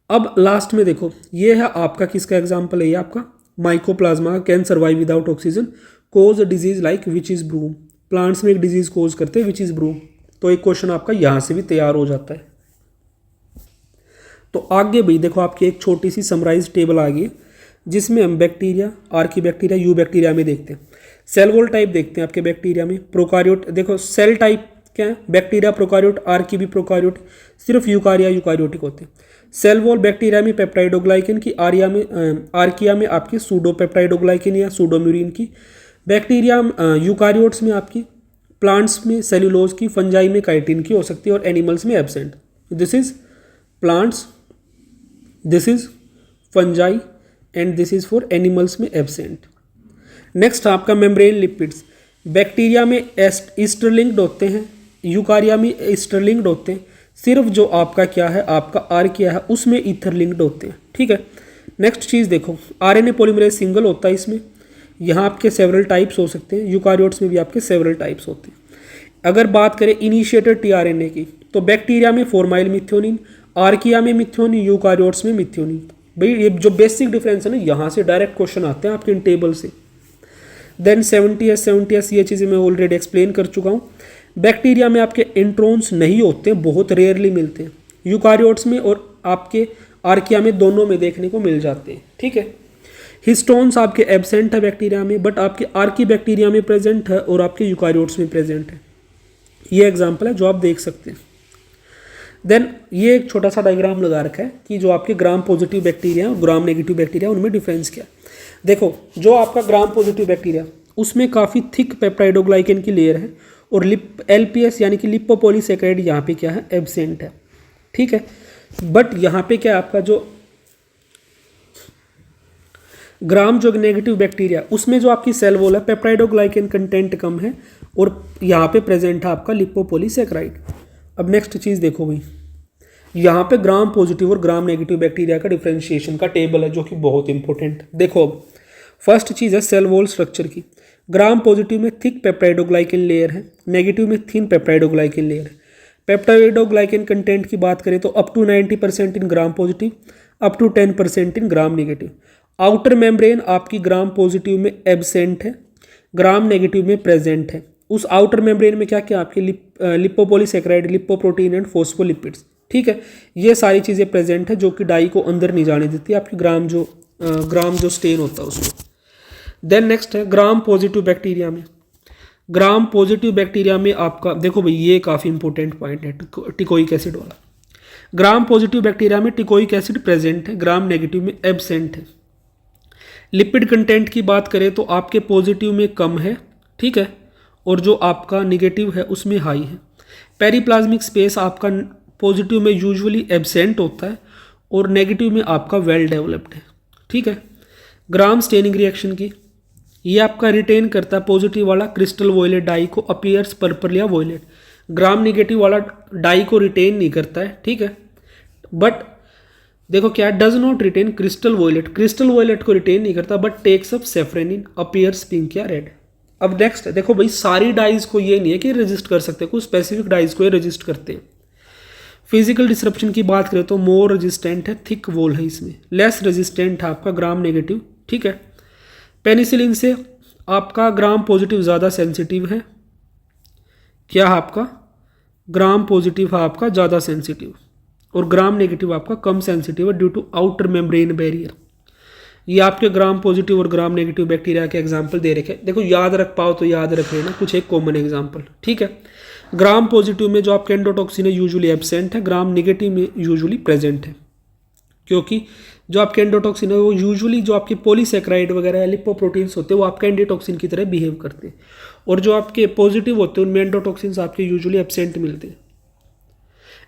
अब लास्ट में देखो, ये है आपका किसका एग्जाम्पल है, ये आपका mycoplasma, can survive without oxygen, cause disease like witch is broom. Plants में एक डिजीज कोज करते हैं विच इज ब्रूम। तो एक क्वेश्चन आपका यहाँ से भी तैयार हो जाता है। तो आगे भी देखो आपकी एक छोटी सी समराइज टेबल आ गई है, जिसमें हम bacteria, Archie bacteria, you bacteria में देखते हैं। सेल वॉल टाइप देखते हैं आपके बैक्टीरिया में। प्रोकारियोट देखो, सेल टाइप क्या है, बैक्टीरिया प्रोकार्योट, आर्की भी प्रोकार्योट, सिर्फ यूकारिया यूकारियोटिक होते हैं। सेल वॉल बैक्टीरिया में पेप्टाइडोग्लाइकन की, आर्किया में आपकी सूडोपेप्टाइडोग्लाइकन या सूडोम्यूरिन की, बैक्टीरिया यूकारियोट्स में आपकी, प्लांट्स में सेल्यूलोज की, फंजाई में काइटिन की हो सकती है और एनिमल्स में absent. This is plants, this is fungi and this is for animals में एब्सेंट। नेक्स्ट आपका मेम्ब्रेन लिपिड्स, बैक्टीरिया में ईस्टरलिंक्ड होते हैं, यूकारिया में ईस्टरलिंक्ड होते हैं, सिर्फ जो आपका क्या है, आपका आर्किया है उसमें ईथरलिंक्ड होते हैं, ठीक है। नेक्स्ट चीज़ देखो, आरएनए पॉलीमरेज सिंगल होता है इसमें, यहाँ आपके सेवरल टाइप्स हो सकते हैं, यूकारियोट्स में भी आपके सेवरल टाइप्स होते हैं। अगर बात करें इनिशिएटर टीआरएनए की, तो बैक्टीरिया में फॉर्माइल मिथ्योनिन, आर्किया में मिथ्योनिन, यूकारियोट्स में मिथ्योनिन। भाई ये जो बेसिक डिफरेंस है ना, यहाँ से डायरेक्ट क्वेश्चन आते हैं आपके इन टेबल से। देन 70s ये चीज़ें मैं ऑलरेडी एक्सप्लेन कर चुका हूँ। बैक्टीरिया में आपके इंट्रोन्स नहीं होते, बहुत रेयरली मिलते हैं, यूकारियोट्स में और आपके आर्किया में दोनों में देखने को मिल जाते हैं, ठीक है। हिस्टोन्स आपके एब्सेंट है बैक्टीरिया में, बट आपके आर्की बैक्टीरिया में प्रेजेंट है और आपके यूकारियोट्स में प्रेजेंट है। ये एग्जाम्पल है जो आप देख सकते हैं। देन ये एक छोटा सा डायग्राम लगा रखा है कि जो आपके ग्राम पॉजिटिव बैक्टीरिया और ग्राम नेगेटिव बैक्टीरिया उनमें डिफरेंस क्या है। देखो, जो आपका ग्राम पॉजिटिव बैक्टीरिया उसमें काफ़ी थिक पेप्टाइडोग्लाइकन की लेयर है और एलपीएस यानी कि लिपोपॉलीसैकेराइड यहाँ पे क्या है, एब्सेंट है, ठीक है। बट यहाँ पे क्या आपका जो ग्राम जो नेगेटिव बैक्टीरिया उसमें जो आपकी सेल वॉल है पेप्टाइडोग्लाइकन कंटेंट कम है और यहाँ पे प्रेजेंट है आपका लिपोपॉलीसैकेराइड। अब नेक्स्ट चीज़ देखो भाई, यहाँ पे ग्राम पॉजिटिव और ग्राम नेगेटिव बैक्टीरिया का डिफरेंशिएशन का टेबल है जो कि बहुत इंपॉर्टेंट। देखो अब फर्स्ट चीज़ है सेल वॉल स्ट्रक्चर की। ग्राम पॉजिटिव में थिक पेप्टाइडोग्लाइकन लेयर है, नेगेटिव में थिन पेप्टाइडोग्लाइकन लेयर है। पेप्टाइडोग्लाइकन कंटेंट की बात करें तो up to 90% in gram positive, up to 10% in gram negative. Outer membrane आपकी ग्राम पॉजिटिव में एब्सेंट है, ग्राम नेगेटिव में प्रेजेंट है। उस आउटर मेम्ब्रेन में क्या क्या आपके लिपोपॉलीसैकेराइड, लिपोप्रोटीन एंड फोस्फोलिपिड्स, ठीक है। ये सारी चीज़ें प्रेजेंट है जो कि डाई को अंदर नहीं जाने देती आपकी ग्राम जो स्टेन होता है उसमें। देन नेक्स्ट है ग्राम पॉजिटिव बैक्टीरिया में। ग्राम पॉजिटिव बैक्टीरिया में आपका देखो भाई ये काफ़ी इंपॉर्टेंट पॉइंट है, टिकोइक एसिड वाला। ग्राम पॉजिटिव बैक्टीरिया में टिकोइक एसिड प्रेजेंट है, ग्राम नेगेटिव में एब्सेंट है। लिपिड कंटेंट की बात करें तो आपके पॉजिटिव में कम है, ठीक है, और जो आपका निगेटिव है उसमें हाई है। पेरिप्लाज्मिक स्पेस आपका पॉजिटिव में यूजुअली एब्सेंट होता है और नेगेटिव में आपका वेल डेवलप्ड है, ठीक है। ग्राम स्टेनिंग रिएक्शन की, ये आपका रिटेन करता है पॉजिटिव वाला क्रिस्टल वॉयलेट डाई को, अपीयर्स पर्पल या वॉयलेट। ग्राम नेगेटिव वाला डाई को रिटेन नहीं करता है, ठीक है। बट देखो क्या, does not retain crystal violet को रिटेन नहीं करता but takes up safranin, appears pink या रेड। अब नेक्स्ट देखो भाई, सारी डाइज को ये नहीं है कि रजिस्ट कर सकते, कुछ स्पेसिफिक डाइज को ये रजिस्ट करते हैं। फिजिकल डिस्रप्शन की बात करें तो मोर रेजिस्टेंट है, थिक वॉल है इसमें, लेस रेजिस्टेंट है आपका ग्राम नेगेटिव, ठीक है। पेनिसिलिन से आपका ग्राम पॉजिटिव ज़्यादा सेंसिटिव है, क्या है आपका ग्राम पॉजिटिव है आपका ज़्यादा सेंसिटिव और ग्राम नेगेटिव आपका कम सेंसिटिव है due to outer membrane barrier. ये आपके ग्राम पॉजिटिव और ग्राम नेगेटिव बैक्टीरिया के एग्जाम्पल दे रखे। देखो याद रख पाओ तो याद रख लेना कुछ एक कॉमन एग्जाम्पल, ठीक है। ग्राम पॉजिटिव में जो आपके एंडोटॉक्सिन है यूजुअली एब्सेंट है, ग्राम नेगेटिव में यूजुअली प्रेजेंट है, क्योंकि जो आपके एंडोटॉक्सिन है वो यूजुअली जो आपके पॉलीसैकेराइड वगैरह लिपोप्रोटीन्स होते हैं वो आपके एंडोटॉक्सिन की तरह बिहेव करते हैं, और जो आपके पॉजिटिव होते हैं उनमें एंडोटॉक्सिन्स आपके यूजुअली एब्सेंट मिलते हैं।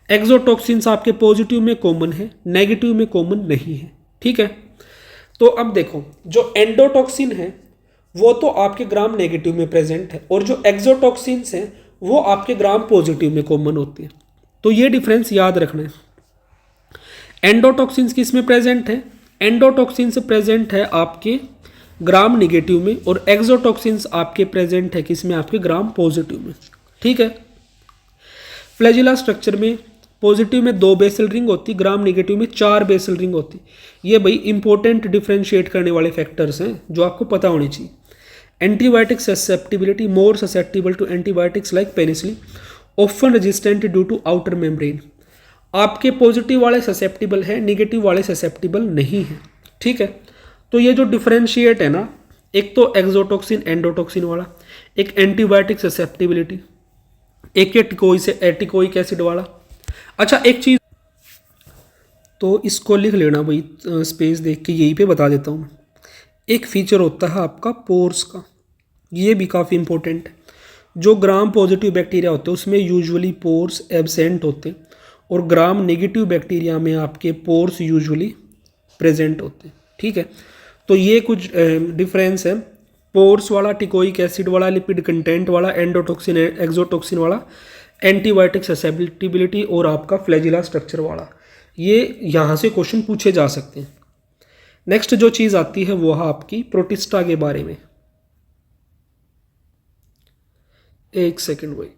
एक्सोटॉक्सिन्स आपके पॉजिटिव में कॉमन है, नेगेटिव में कॉमन नहीं है, ठीक है। तो अब देखो, जो एंडोटॉक्सिन है वो तो आपके ग्राम नेगेटिव में प्रेजेंट है और जो एक्सोटॉक्सिन्स हैं वो आपके ग्राम पॉजिटिव में कॉमन होती है। तो ये डिफरेंस याद रखना है। एंडोटॉक्सिन्स किस में प्रेजेंट है, एंडोटॉक्सिन्स प्रेजेंट है आपके ग्राम नेगेटिव में और एक्सोटॉक्सिन्स आपके प्रेजेंट है किस में, आपके ग्राम पॉजिटिव में, ठीक है। फ्लैजिला स्ट्रक्चर में पॉजिटिव में 2 बेसल रिंग होती, ग्राम नेगेटिव में 4 बेसल रिंग होती। ये भाई इंपॉर्टेंट डिफरेंशिएट करने वाले फैक्टर्स हैं जो आपको पता होनी चाहिए। Antibiotic susceptibility, more susceptible to antibiotics like penicillin, often resistant due to outer membrane. आपके पॉजिटिव वाले ससेप्टिबल है, नेगेटिव वाले ससेप्टिबल नहीं है, ठीक है। तो ये जो डिफरेंशिएट है ना, एक तो एक्सोटॉक्सिन एंडोटॉक्सिन वाला, एक एंटीबायोटिक ससेप्टिबिलिटी, एक ये टिकोई से एटिकोइक एसिड वाला। अच्छा एक चीज़ तो इसको लिख लेना भाई, स्पेस देख के यहीं पे बता देता हूँ। एक फीचर होता है आपका पोर्स का, ये भी काफ़ी इंपॉर्टेंट है। जो ग्राम पॉजिटिव बैक्टीरिया होते हैं उसमें यूजुअली पोर्स एब्सेंट होते हैं, और ग्राम नेगेटिव बैक्टीरिया में आपके पोर्स यूजुअली प्रेजेंट होते हैं। ठीक है, तो ये कुछ डिफरेंस है। पोर्स वाला, टिकोइक एसिड वाला, लिपिड कंटेंट वाला, एंडोटॉक्सिन एक्सोटॉक्सिन वाला, एंटीबायोटिक ससेप्टिबिलिटी और आपका फ्लैजिला स्ट्रक्चर वाला, ये यहाँ से क्वेश्चन पूछे जा सकते हैं। नेक्स्ट जो चीज़ आती है वो है आपकी प्रोटिस्टा के बारे में। एक सेकंड भाई,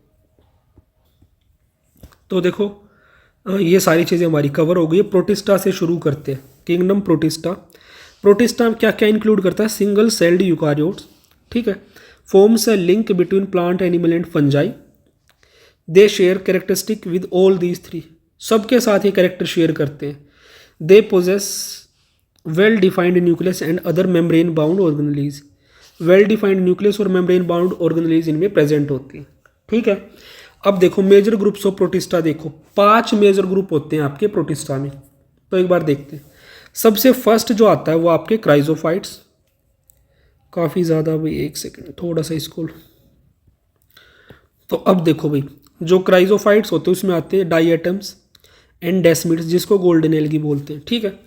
तो देखो ये सारी चीज़ें हमारी कवर हो गई। प्रोटिस्टा से शुरू करते हैं। Kingdom protista. प्रोटिस्टा क्या क्या इंक्लूड करता है? सिंगल सेल्ड यूकारियोट्स, ठीक है, forms a link between plant animal and fungi, they share characteristic with all these three, सबके साथ ये कैरेक्टर शेयर करते हैं। They possess well defined nucleus and other membrane bound organelles, well defined nucleus और membrane bound organelles इनमें present होती है। ठीक है, अब देखो मेजर ग्रुप्स ऑफ प्रोटिस्टा, देखो 5 मेजर ग्रुप होते हैं आपके प्रोटिस्टा में। तो एक बार देखते हैं। सबसे फर्स्ट जो आता है वो आपके क्राइजोफाइट्स, काफ़ी ज़्यादा भाई, एक सेकंड थोड़ा सा इसको। तो अब देखो भाई, जो क्राइजोफाइट्स होते हैं उसमें आते हैं डाइएटम्स एंड डेस्मिड्स, जिसको गोल्डन एल्गी बोलते हैं। ठीक है,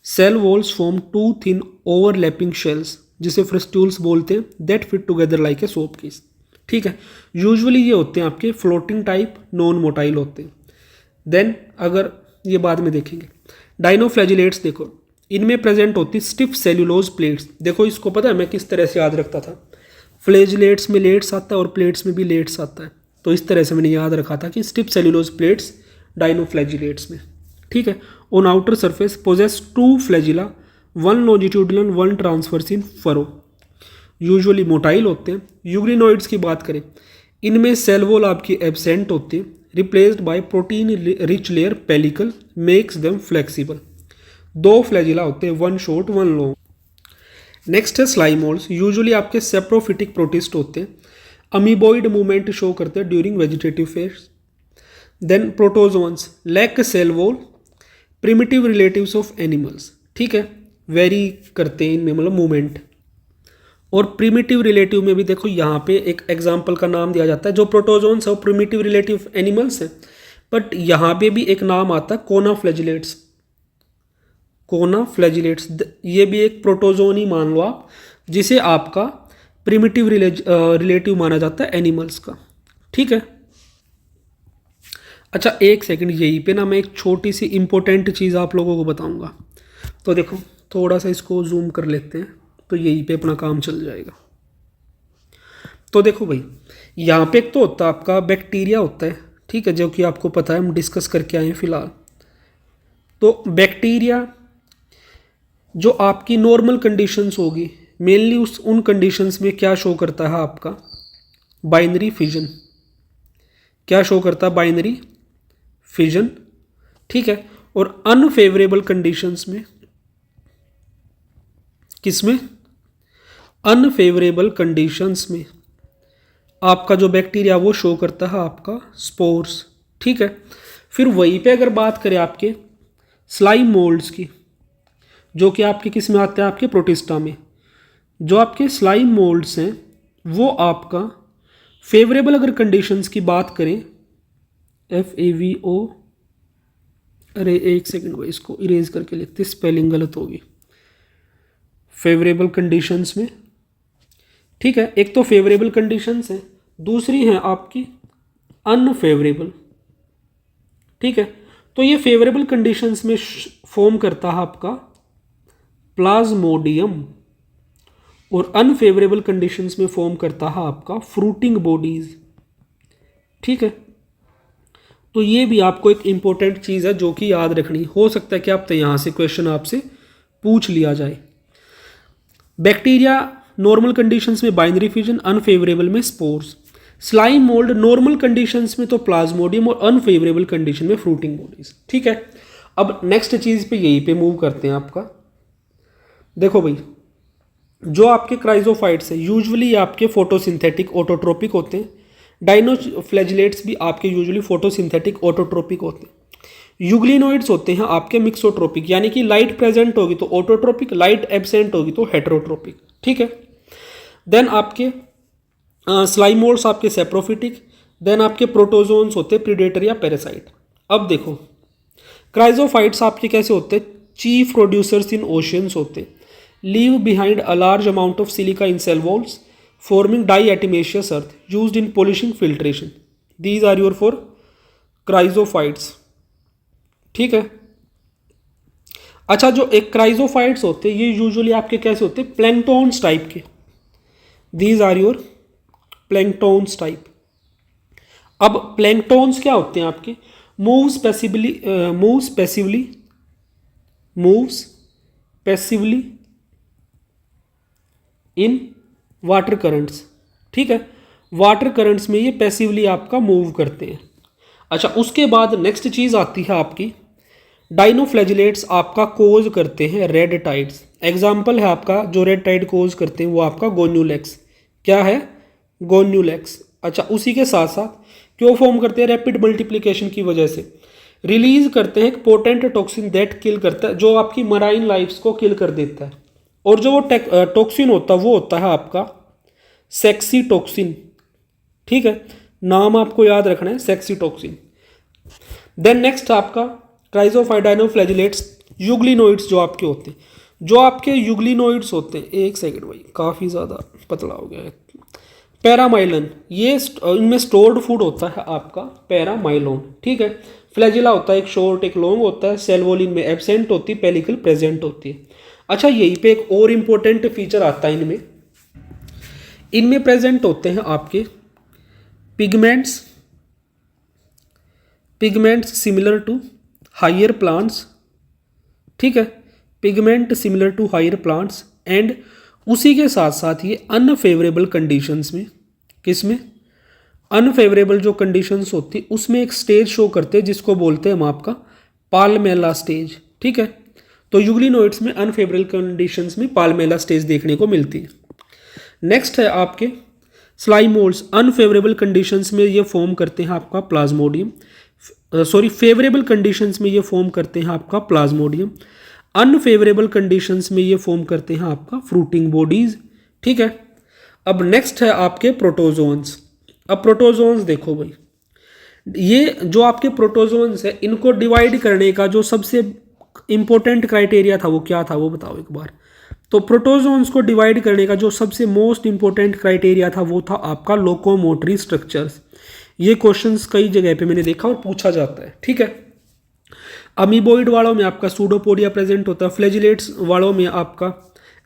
cell walls form 2 thin overlapping shells, जिसे फ्रिस्ट्यूल्स बोलते हैं, that fit together like a soap case. ठीक है, यूजुअली ये होते हैं आपके फ्लोटिंग टाइप, नॉन मोटाइल होते हैं। देन अगर ये बाद में देखेंगे, डाइनोफ्लैजिलेट्स देखो, इनमें प्रेजेंट होती स्टिफ सेल्यूलोज प्लेट्स। देखो इसको पता है मैं किस तरह से याद रखता था, फ्लैजिलेट्स में लेट्स आता है और प्लेट्स में भी लेट्स आता है, तो इस तरह से मैंने याद रखा था कि स्टिफ सेल्यूलोज प्लेट्स डाइनोफ्लैजिलेट्स में। ठीक है, on outer surface possess 2 flagella, 1 longitudinal 1 transverse in furrow, usually motile होते हैं। यूग्रिनोइड्स की बात करें, इनमें सेल वॉल आपकी एब्सेंट होती है, replaced by protein rich layer pellicle makes them flexible. 2 flagella होते हैं, 1 शॉर्ट 1 लॉन्ग। नेक्स्ट है स्लाइमोल्स, यूजुअली आपके सेप्रोफिटिक प्रोटिस्ट होते हैं, अमीबॉइड मूवमेंट शो करते हैं during vegetative phase. Then protozoans lack cell wall, primitive relatives of animals. ठीक है, वेरी करते हैं इनमें मतलब मूवमेंट। और प्रिमिटिव रिलेटिव में भी देखो यहाँ पे एक एग्जाम्पल का नाम दिया जाता है, जो प्रोटोजोन्स है वो प्रिमिटिव रिलेटिव एनिमल्स है, बट यहाँ पे भी एक नाम आता है कोना फ्लैजिलेट्स। कोना फ्लैजिलेट्स ये भी एक प्रोटोजोन ही मान लो आप, जिसे आपका प्रिमिटिव रिलेटिव माना जाता है एनिमल्स का। ठीक है, अच्छा एक सेकंड, यहीं पे ना मैं एक छोटी सी इंपॉर्टेंट चीज़ आप लोगों को बताऊंगा। तो देखो थोड़ा सा इसको जूम कर लेते हैं, तो यहीं पे अपना काम चल जाएगा। तो देखो भाई, यहाँ पे एक तो होता है आपका बैक्टीरिया होता है, ठीक है, जो कि आपको पता है हम डिस्कस करके आए हैं फिलहाल। तो बैक्टीरिया जो आपकी नॉर्मल कंडीशंस होगी, मेनली उन कंडीशंस में क्या शो करता है आपका बाइनरी फिजन। क्या शो करता है? Binary fission. ठीक है, और अनफेवरेबल कंडीशंस में, किसमें? अनफेवरेबल कंडीशंस में आपका जो बैक्टीरिया वो शो करता है आपका स्पोर्स। ठीक है, फिर वहीं पे अगर बात करें आपके स्लाइम मोल्ड्स की, जो कि आपके किस में आते हैं? आपके प्रोटिस्टा में। जो आपके स्लाइम मोल्ड्स हैं वो आपका फेवरेबल अगर कंडीशंस की बात करें, FAVO, अरे एक सेकंड भाई इसको इरेज करके लिखते, स्पेलिंग गलत होगी। फेवरेबल कंडीशंस में, ठीक है, एक तो फेवरेबल कंडीशंस है, दूसरी है आपकी अनफेवरेबल। ठीक है, तो ये फेवरेबल कंडीशंस में फॉर्म करता है आपका प्लाज्मोडियम, और अनफेवरेबल कंडीशंस में फॉर्म करता है आपका फ्रूटिंग बॉडीज। ठीक है, तो ये भी आपको एक इंपॉर्टेंट चीज़ है जो कि याद रखनी। हो सकता है कि आप तो यहाँ से क्वेश्चन आपसे पूछ लिया जाए। बैक्टीरिया नॉर्मल कंडीशंस में बाइनरी फिजन, अनफेवरेबल में spores. Slime mould normal conditions में तो प्लाज्मोडियम, और अनफेवरेबल कंडीशन में फ्रूटिंग बॉडीज। ठीक है, अब नेक्स्ट चीज़ पे यहीं पे मूव करते हैं आपका। देखो भाई, जो आपके क्राइजोफाइट्स है यूजुअली आपके फोटोसिंथेटिक ऑटोट्रोपिक होते हैं, डाइनोफ्लैजिलेट्स भी आपके यूजुअली फोटोसिंथेटिक ऑटोट्रोपिक होते हैं। यूग्लिनोइड्स होते हैं आपके मिक्सोट्रोपिक, यानी कि लाइट प्रेजेंट होगी तो ऑटोट्रोपिक, लाइट एब्सेंट होगी तो हेटेरोट्रोपिक, ठीक है। देन आपके स्लाइमोल्ड्स आपके सेप्रोफिटिक। देन आपके प्रोटोजोन्स होते हैं प्रीडेटर या पैरासाइट। अब देखो क्राइजोफाइट्स आपके कैसे होते हैं, चीफ प्रोड्यूसर्स इन ओशियंस होते हैं, leave behind a large amount of silica in cell walls, forming diatomaceous earth used in polishing filtration. These are your for chrysophytes, ठीक है। अच्छा, जो एक क्राइजोफाइट्स होते हैं ये यूजुअली आपके कैसे होते हैं, प्लैंक्टोन्स टाइप के। These are your planktons type. अब प्लैंक्टोन्स क्या होते हैं आपके, moves passively in water currents, ठीक है। वाटर करंट्स में ये पैसिवली आपका मूव करते हैं। अच्छा, उसके बाद नेक्स्ट चीज आती है आपकी डाइनोफ्लैजिलेट्स आपका कोज करते हैं रेड टाइड्स। एग्जाम्पल है आपका जो रेड टाइड कोज करते हैं वो आपका गोन्यूलेक्स। क्या है, गोन्यूलेक्स। अच्छा, उसी के साथ साथ क्यों फॉर्म करते हैं, रैपिड मल्टीप्लिकेशन की वजह से रिलीज करते हैं एक पोटेंट टॉक्सिन दैट किल करता है, जो आपकी मराइन लाइफ्स को किल कर देता है। और जो वो टॉक्सिन होता है वो होता है आपका सेक्सी टॉक्सिन, ठीक है। नाम आपको याद रखना है, सेक्सी टॉक्सिन। देन नेक्स्ट आपका क्राइजोफाइट डाइनोफ्लैजिलेट्स यूग्लिनोइड्स जो आपके होते हैं, जो आपके यूग्लिनोइड्स होते हैं, एक सेकंड भाई काफ़ी ज़्यादा पतला हो गया है। पैरामाइलन, ये इनमें स्टोर्ड फूड होता है आपका पैरामाइलोन, ठीक है। फ्लैजिला होता है एक शॉर्ट एक लॉन्ग होता है, सेल वॉल इनमें एब्सेंट होती है, पेलिकल प्रेजेंट होती है। अच्छा, यहीं पे एक और इम्पोर्टेंट फीचर आता है इनमें प्रेजेंट होते हैं आपके pigments similar to higher plants, ठीक है। Pigment similar to higher plants and उसी के साथ साथ ये अनफेवरेबल कंडीशंस में, किसमें, अनफेवरेबल जो कंडीशंस होती है उसमें एक स्टेज शो करते हैं जिसको बोलते हैं हम आपका पाल्मेला स्टेज, ठीक है। तो यूग्लिनोइड्स में अनफेवरेबल कंडीशंस में पाल्मेला स्टेज देखने को मिलती है। नेक्स्ट है आपके स्लाइमोल्ड्स, अनफेवरेबल कंडीशंस में ये फॉर्म करते हैं आपका प्लाज्मोडियम, फेवरेबल कंडीशंस में ये फॉर्म करते हैं आपका प्लाज्मोडियम, अनफेवरेबल कंडीशंस में ये फॉर्म करते हैं आपका फ्रूटिंग बॉडीज, ठीक है। अब नेक्स्ट है आपके प्रोटोजोन्स। अब प्रोटोजोन्स देखो भाई, ये जो आपके प्रोटोजोन्स है इनको डिवाइड करने का जो सबसे इंपॉर्टेंट क्राइटेरिया था वो क्या था, वो बताओ एक बार। तो प्रोटोजोन्स को डिवाइड करने का जो सबसे मोस्ट इंपॉर्टेंट क्राइटेरिया था वो था आपका लोकोमोटरी स्ट्रक्चर्स। ये क्वेश्चंस कई जगह पे मैंने देखा और पूछा जाता है, ठीक है। अमीबोइड वालों में आपका सूडोपोडिया प्रेजेंट होता है, फ्लैजिलेट्स वालों में आपका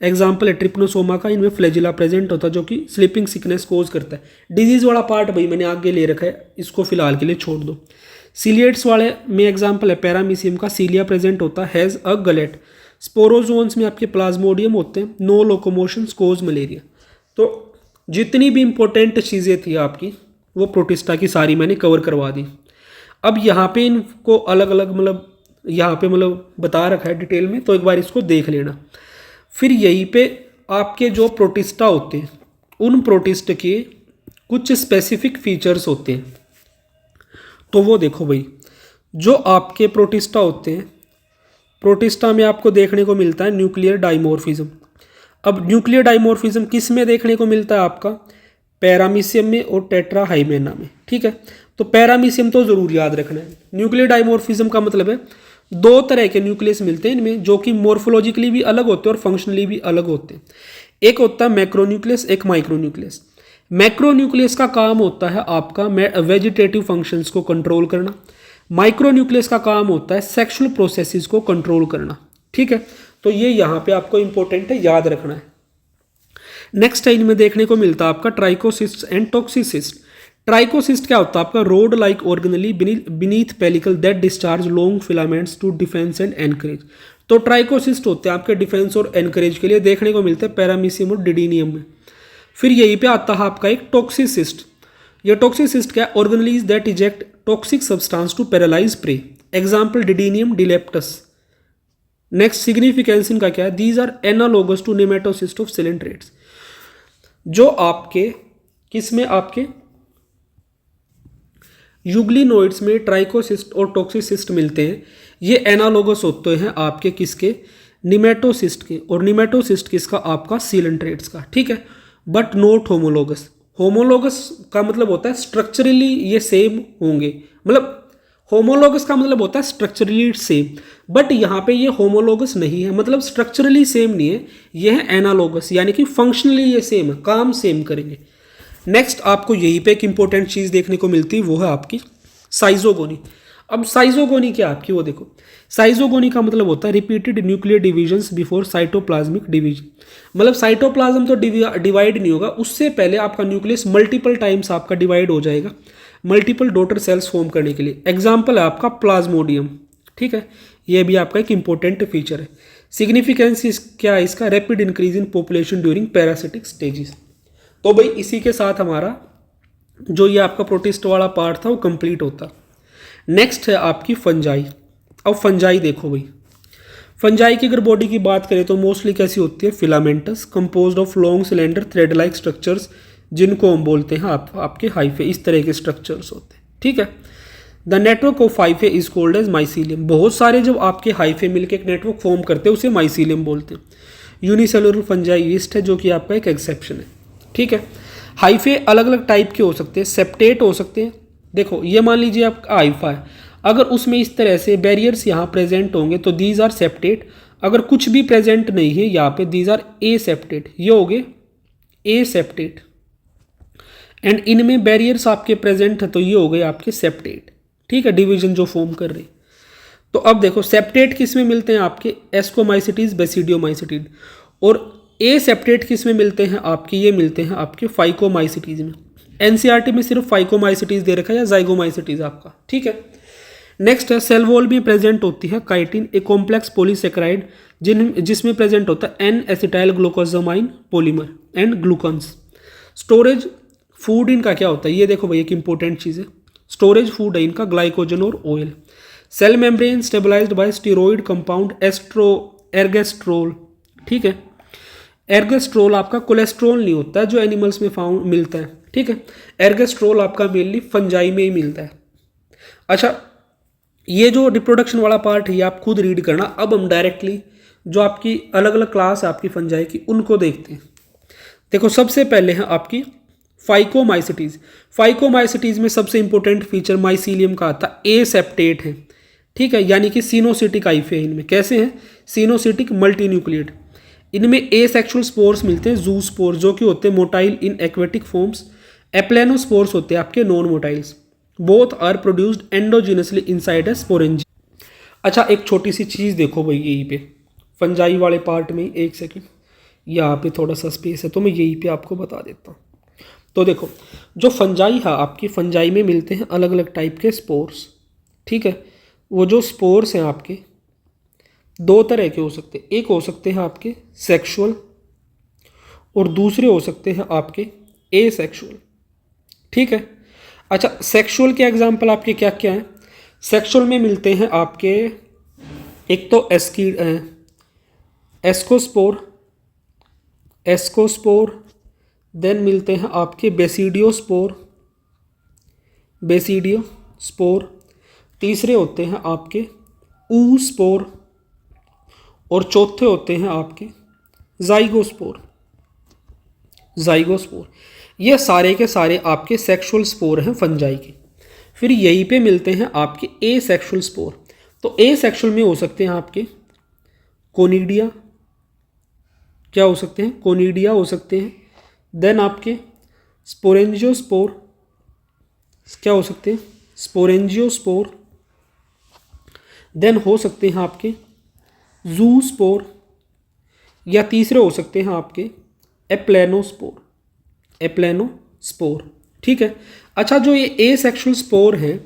एग्जाम्पल है ट्रिप्नोसोमा का, इनमें फ्लैजिला प्रेजेंट होता है जो कि स्लीपिंग सिकनेस कोज करता है। डिजीज वाला पार्ट भाई मैंने आगे ले रखा है, इसको फिलहाल के लिए छोड़ दो। सीलिएट्स वाले में एग्जाम्पल है पैरामीशियम का, सीलिया प्रेजेंट होता है, हैज अ गलेट। स्पोरोजोन्स में आपके प्लाज्मोडियम होते हैं, नो लोकोमोशन कोज मलेरिया। तो जितनी भी इंपॉर्टेंट चीज़ें थी आपकी वो प्रोटिस्टा की सारी मैंने कवर करवा दी। अब यहाँ पे इनको अलग अलग यहाँ पे बता रखा है डिटेल में, तो एक बार इसको देख लेना। फिर यहीं पे आपके जो प्रोटिस्टा होते हैं उन प्रोटिस्ट के कुछ स्पेसिफिक फीचर्स होते हैं, तो वो देखो भाई। जो आपके प्रोटिस्टा होते हैं, प्रोटिस्टा में आपको देखने को मिलता है न्यूक्लियर डाइमॉर्फिज्म। अब न्यूक्लियर डाइमॉर्फिज्म किस में देखने को मिलता है आपका, पैरामीशियम में और टेट्राहाइमेना में, ठीक है। तो पैरामीशियम तो जरूर याद रखना है। न्यूक्लियर डाइमॉर्फिज्म का मतलब है दो तरह के न्यूक्लियस मिलते हैं इनमें, जो कि मॉर्फोलॉजिकली भी अलग होते हैं और फंक्शनली भी अलग होते हैं। एक होता है मैक्रोन्यूक्लियस, एक माइक्रोन्यूक्लियस। मैक्रोन्यूक्लियस का काम होता है आपका वेजिटेटिव फंक्शंस को कंट्रोल करना, माइक्रोन्यूक्लियस का काम होता है सेक्सुअल प्रोसेसेस को कंट्रोल करना, ठीक है। तो ये यहाँ पे आपको इंपॉर्टेंट है, याद रखना है। नेक्स्ट है इनमें देखने को मिलता है आपका ट्राइकोसिस्ट एंड टॉक्सिसिस्ट। ट्राइकोसिस्ट क्या होता है आपका, rod like organelle beneath pellicle that discharge long filaments to defence and anchorage. तो ट्राइकोसिस्ट होते हैं आपके डिफेंस और एनकरेज के लिए, देखने को मिलते हैं पैरामीशियम और डिडीनियम में। फिर यहीं पे आता है आपका एक टॉक्सिसिस्ट। ये टॉक्सिसिस्ट क्या है, organelles that eject toxic substance to paralyse prey, example Didinium Dileptus. Next significance इनका क्या है, these are analogous to nematocyst of coelenterates. जो आपके किस में, आपके यूग्लिनोइड्स में ट्राइकोसिस्ट और टॉक्सिसिस्ट मिलते हैं। ये एनालोगस होते हैं आपके किसके, निमेटोसिस्ट के, और निमेटोसिस्ट किसका, आपका सीलेंट्रेट्स का, ठीक है, बट नॉट होमोलोगस। होमोलोगस का मतलब होता है स्ट्रक्चरली ये सेम होंगे, मतलब होमोलोगस का मतलब होता है स्ट्रक्चरली सेम, बट यहाँ पे ये होमोलोगस नहीं है, मतलब स्ट्रक्चरली सेम नहीं है, ये है एनालोगस, यानी कि फंक्शनली ये सेम है, काम सेम करेंगे। नेक्स्ट आपको यहीं पे एक इंपॉर्टेंट चीज़ देखने को मिलती है, वो है आपकी साइजोगोनी। अब साइजोगोनी क्या आपकी, वो देखो, साइजोगोनी का मतलब होता है repeated nuclear divisions before cytoplasmic division. मतलब साइटोप्लाज्म तो डिवाइड नहीं होगा, उससे पहले आपका न्यूक्लियस मल्टीपल टाइम्स आपका डिवाइड हो जाएगा मल्टीपल डॉटर सेल्स फॉर्म करने के लिए। एग्जाम्पल है आपका प्लाज्मोडियम, ठीक है, ये भी आपका एक इंपॉर्टेंट फीचर है। सिग्निफिकेंस क्या है इसका, rapid increase in population during parasitic stages. तो भाई इसी के साथ हमारा जो ये आपका प्रोटिस्ट वाला पार्ट था वो कंप्लीट होता। नेक्स्ट है आपकी फंजाई। अब फंजाई देखो भाई, फंजाई की अगर बॉडी की बात करें तो मोस्टली कैसी होती है, filamentous, composed of long cylinder thread like structures, जिनको हम बोलते हैं आपके हाइफे, इस तरह के स्ट्रक्चर्स होते हैं, ठीक है। The network of hyphae is called as mycelium. बहुत सारे जब आपके हाइफे मिलकर एक नेटवर्क फॉर्म करते हैं उसे माइसीलियम बोलते हैं। यूनिसेलुलर फंजाई ईस्ट है जो कि आपका एक एक्सेप्शन है, ठीक है। हाइफे अलग अलग टाइप के हो सकते हैं, सेप्टेट हो सकते हैं। देखो ये मान लीजिए आपका हाइफा है, अगर उसमें इस तरह से बैरियर्स यहाँ प्रेजेंट होंगे तो दीज आर सेप्टेट। अगर कुछ भी प्रेजेंट नहीं है यहाँ पे, दीज आर ए सेप्टेट, ये हो गए ए सेप्टेट। एंड इनमें बैरियर्स आपके प्रेजेंट है तो ये हो गए आपके सेप्टेट, ठीक है, डिवीजन जो फॉर्म कर रहे। तो अब देखो सेप्टेट किस में मिलते हैं आपके, एस्कोमाइसिटीज, बेसिडियोमाइसिटीज, और ए सेप्टेट किस में मिलते हैं आपके, ये मिलते हैं आपके फाइकोमाइसिटीज में। एनसीईआरटी में सिर्फ फाइकोमाइसिटीज दे रखा है या जाइगोमाइसिटीज आपका, ठीक है। नेक्स्ट है सेल वॉल में प्रेजेंट होती है काइटिन, एक कॉम्प्लेक्स पॉलीसेकेराइड जिसमें प्रेजेंट होता है N acetyl glucosamine polymer and glucans. Storage food इनका क्या होता है, ये देखो भाई एक इंपॉर्टेंट चीज़ है, स्टोरेज फूड है इनका ग्लाइकोजन और oil. Cell membrane stabilised by steroid compound ergosterol, ठीक है। एर्गेस्ट्रोल आपका कोलेस्ट्रॉल नहीं होता है जो एनिमल्स में फाउंड मिलता है, ठीक है। एर्गेस्ट्रोल आपका मेनली फंजाई में ही मिलता है। अच्छा, ये जो रिप्रोडक्शन वाला पार्ट है ये आप खुद रीड करना। अब हम डायरेक्टली जो आपकी अलग अलग क्लास है आपकी फंजाई की उनको देखते हैं। देखो सबसे पहले है आपकी फाइकोमाइसिटीज। फाइकोमाइसिटीज में सबसे इंपॉर्टेंट फीचर माइसीलियम का आता है, ए सेप्टेट है, ठीक है, यानी कि सिनोसिटिक हाइफे है इनमें। कैसे हैं, सिनोसिटिक मल्टीन्यूक्लिएट। इनमें ए सेक्सुअल स्पोर्स मिलते हैं, जू स्पोर्स, जो कि होते हैं motile in aquatic forms. Aplanospores होते हैं आपके non motiles. Both are produced endogenously inside a sporangia. अच्छा एक छोटी सी चीज़ देखो भाई, यहीं पे फंजाई वाले पार्ट में, एक सेकेंड, यहाँ पे थोड़ा सा स्पेस है तो मैं यहीं पे आपको बता देता हूँ। तो देखो जो फंजाई है आपकी, फंजाई में मिलते हैं अलग अलग टाइप के स्पोर्स, ठीक है। वो जो स्पोर्स हैं आपके दो तरह के हो सकते हैं, एक हो सकते हैं आपके सेक्सुअल और दूसरे हो सकते हैं आपके ए सेक्सुअल, ठीक है। अच्छा सेक्सुअल के एग्जाम्पल आपके क्या क्या हैं, सेक्सुअल में मिलते हैं आपके एक तो एस्कोस्पोर, देन मिलते हैं आपके बेसिडियोस्पोर, तीसरे होते हैं आपके ऊस्पोर, और चौथे होते हैं आपके जाइगोस्पोर। ये सारे के सारे आपके सेक्सुअल स्पोर हैं फंजाई के। फिर यहीं पे मिलते हैं आपके ए सेक्सुअल स्पोर। तो ए सेक्सुअल में हो सकते हैं आपके कोनिडिया, क्या हो सकते हैं, कोनिडिया हो सकते हैं। देन आपके स्पोरेंजियोस्पोर, क्या हो सकते हैं, स्पोरेंजियोस्पोर। देन हो सकते हैं आपके जूस्पोर, या तीसरे हो सकते हैं आपके एप्लेनोस्पोर, ठीक है। अच्छा जो ये ए सेक्सुअल स्पोर हैं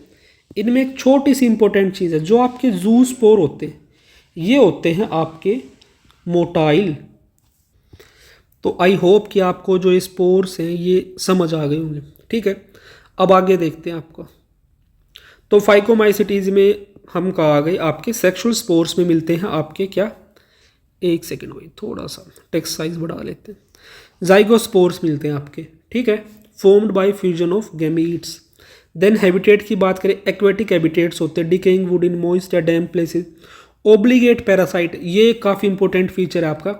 इनमें एक छोटी सी इंपॉर्टेंट चीज़ है, जो आपके जू स्पोर होते हैं ये होते हैं आपके मोटाइल। तो आई होप कि आपको जो ये स्पोर्स हैं ये समझ आ गए होंगे, ठीक है। अब आगे देखते हैं आपको। तो फाइकोमाइसिटीज में हम कहा गए आपके सेक्सुअल स्पोर्स में मिलते हैं आपके क्या, एक सेकेंड भाई थोड़ा सा टेक्स्ट साइज बढ़ा लेते हैं। जाइगोस्पोर्स मिलते हैं आपके, ठीक है, formed by fusion of gametes. Then habitat की बात करें, एक्वेटिक हैबिटेट्स होते हैं, डिकेइंग वुड इन मॉइस्ट या डैम्प प्लेसेस। ओब्लिगेट पैरासाइट, ये काफ़ी इंपॉर्टेंट फीचर है आपका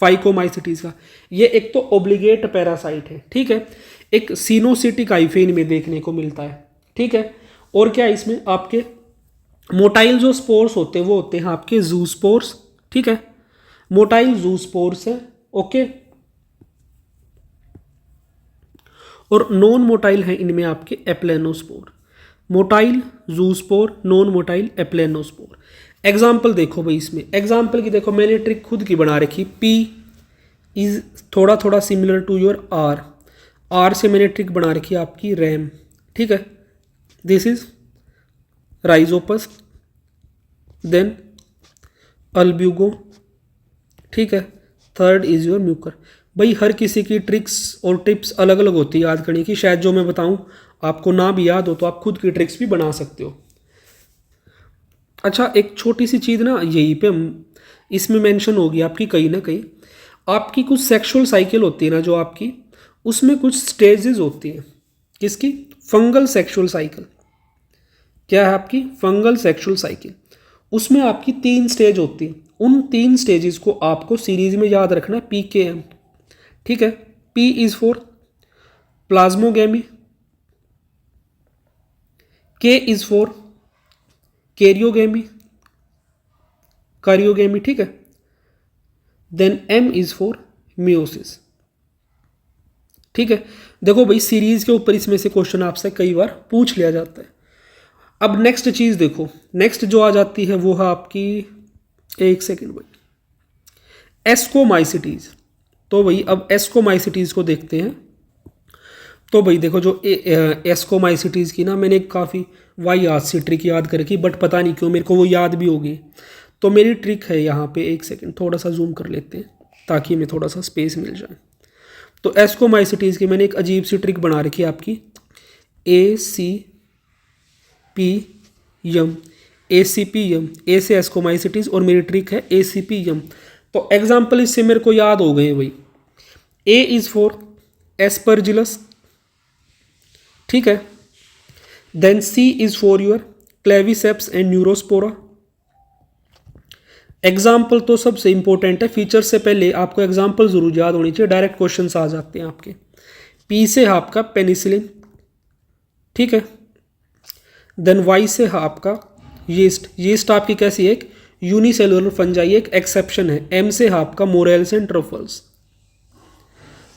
फाइकोमाइसिटीज का। ये एक तो ओब्लिगेट पैरासाइट है, ठीक है, एक सिनोसिटिक हाइफेन में देखने को मिलता है, ठीक है। और क्या इसमें आपके मोटाइल जो स्पोर्स होते हैं वो होते हैं आपके जूस्पोर्स, ठीक है, मोटाइल जूस्पोर्स है, ओके। और नॉन मोटाइल है इनमें आपके aplanospore, motile zoospore, non motile aplanospore. Example देखो भाई, इसमें एग्जाम्पल की देखो, मैंने ट्रिक खुद की बना रखी, पी इज थोड़ा थोड़ा similar to your R, R से मैंने ट्रिक बना रखी आपकी रैम, ठीक है। This is Rhizopus, then Albugo, ठीक है, थर्ड इज योर म्यूकर। भाई हर किसी की ट्रिक्स और टिप्स अलग अलग होती है याद करने की, शायद जो मैं बताऊं आपको ना भी याद हो तो आप खुद की ट्रिक्स भी बना सकते हो। अच्छा, एक छोटी सी चीज़ ना यहीं पे इसमें मेंशन होगी आपकी कहीं ना कहीं, आपकी कुछ सेक्सुअल साइकिल होती है ना जो आपकी, उसमें कुछ स्टेजेस होती हैं, किसकी, फंगल सेक्सुअल साइकिल। क्या है आपकी फंगल सेक्सुअल साइकिल, उसमें आपकी 3 स्टेज होती है। उन 3 स्टेजेस को आपको सीरीज में याद रखना, PKM, ठीक है। P is for plasmogamy, K is for karyogamy, karyogamy, ठीक है। Then M is for meiosis, ठीक है। देखो भाई सीरीज के ऊपर इसमें से क्वेश्चन आपसे कई बार पूछ लिया जाता है। अब नेक्स्ट चीज देखो, नेक्स्ट जो आ जाती है वो है आपकी, एक सेकेंड भाई, एस्कोमाइसिटीज। तो भाई अब एस्कोमाइसिटीज को देखते हैं। तो भाई देखो जो एस्कोमाइसिटीज की ना मैंने काफ़ी वाहियात सी ट्रिक याद कर रखी, बट पता नहीं क्यों मेरे को वो याद भी होगी। तो मेरी ट्रिक है यहाँ पे, एक सेकेंड थोड़ा सा जूम कर लेते हैं ताकि हमें थोड़ा सा स्पेस मिल जाए। तो एस्कोमाइसिटीज की मैंने एक अजीब सी ट्रिक बना रखी है आपकी, ACPM, ACPM, ए से एस्कोमाइसिटीज और मेरी ट्रिक है ACPM। तो एग्जाम्पल इससे मेरे को याद हो गए भाई, A इज फॉर एस्परजिलस, ठीक है। Then C is for your Claviceps and Neurospora. Example तो सबसे इंपॉर्टेंट है, फीचर से पहले आपको एग्जाम्पल जरूर याद होनी चाहिए, डायरेक्ट क्वेश्चंस आ जाते हैं आपके। P से है आपका पेनिसिलिन, ठीक है। देन Y से है आपका यीस्ट, यीस्ट आपकी कैसी है, एक यूनिसेलुलर फंजाई, एक एक्सेप्शन है। M से है आपका morels and truffles,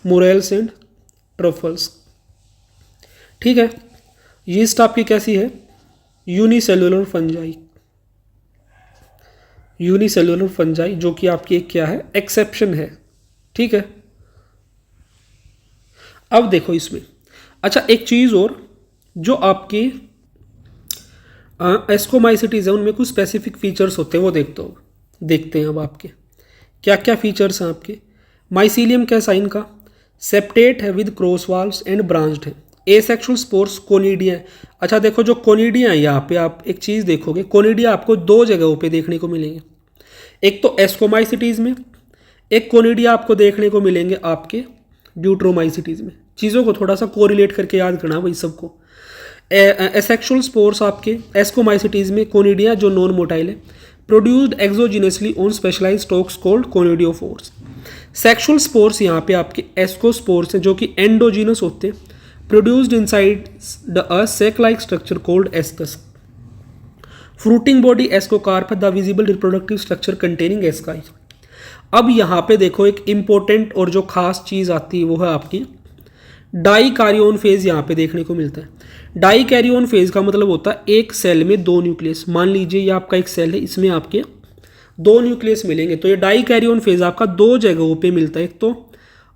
morels and truffles, ठीक है। यीस्ट आपकी कैसी है, यूनिसेलुलर फंजाई, यूनिसेलुलर फंजाई जो कि आपकी एक क्या है, एक्सेप्शन है, ठीक है। अब देखो इसमें, अच्छा एक चीज और, जो आपकी एस्कोमाइसिटीज है उनमें कुछ स्पेसिफिक फीचर्स होते हैं, वो देखते हैं अब आपके क्या क्या फीचर्स हैं आपके। माइसीलियम क्या साइन का, सेप्टेट है with cross valves and branched है। एसेक्सुअल स्पोर्स कोनिडिया है। अच्छा देखो जो कोनिडिया है यहाँ पे आप एक चीज़ देखोगे, कोनिडिया आपको 2 जगहों पे देखने को मिलेंगे, एक तो एस्कोमाइसिटीज में, एक कोनिडिया आपको देखने को मिलेंगे आपके ड्यूट्रोमाइसिटीज में। चीज़ों को थोड़ा सा कोरिलेट करके याद करना भाई सबको। एसेक्सुअल स्पोर्स आपके एस्कोमाइसिटीज में, कोनिडिया जो नॉन मोटाइल है, produced exogenously on specialised stalks called conidiophores. Sexual spores यहाँ पे आपके एस्कोस्पोर्स हैं जो कि एंडोजिनस होते हैं, produced inside a sac like structure called ascus. Fruiting body ascocarp, the visible reproductive structure containing asci. अब यहाँ पे देखो एक इंपॉर्टेंट और जो खास चीज़ आती है वो है आपकी डाई कैरियोन फेज, यहाँ पे देखने को मिलता है। डाई कैरियोन फेज का मतलब होता है एक सेल में 2 न्यूक्लियस। मान लीजिए ये आपका एक सेल है, इसमें आपके 2 न्यूक्लियस मिलेंगे, तो ये डाई कैरियोन फेज आपका 2 जगहों पे मिलता है। एक तो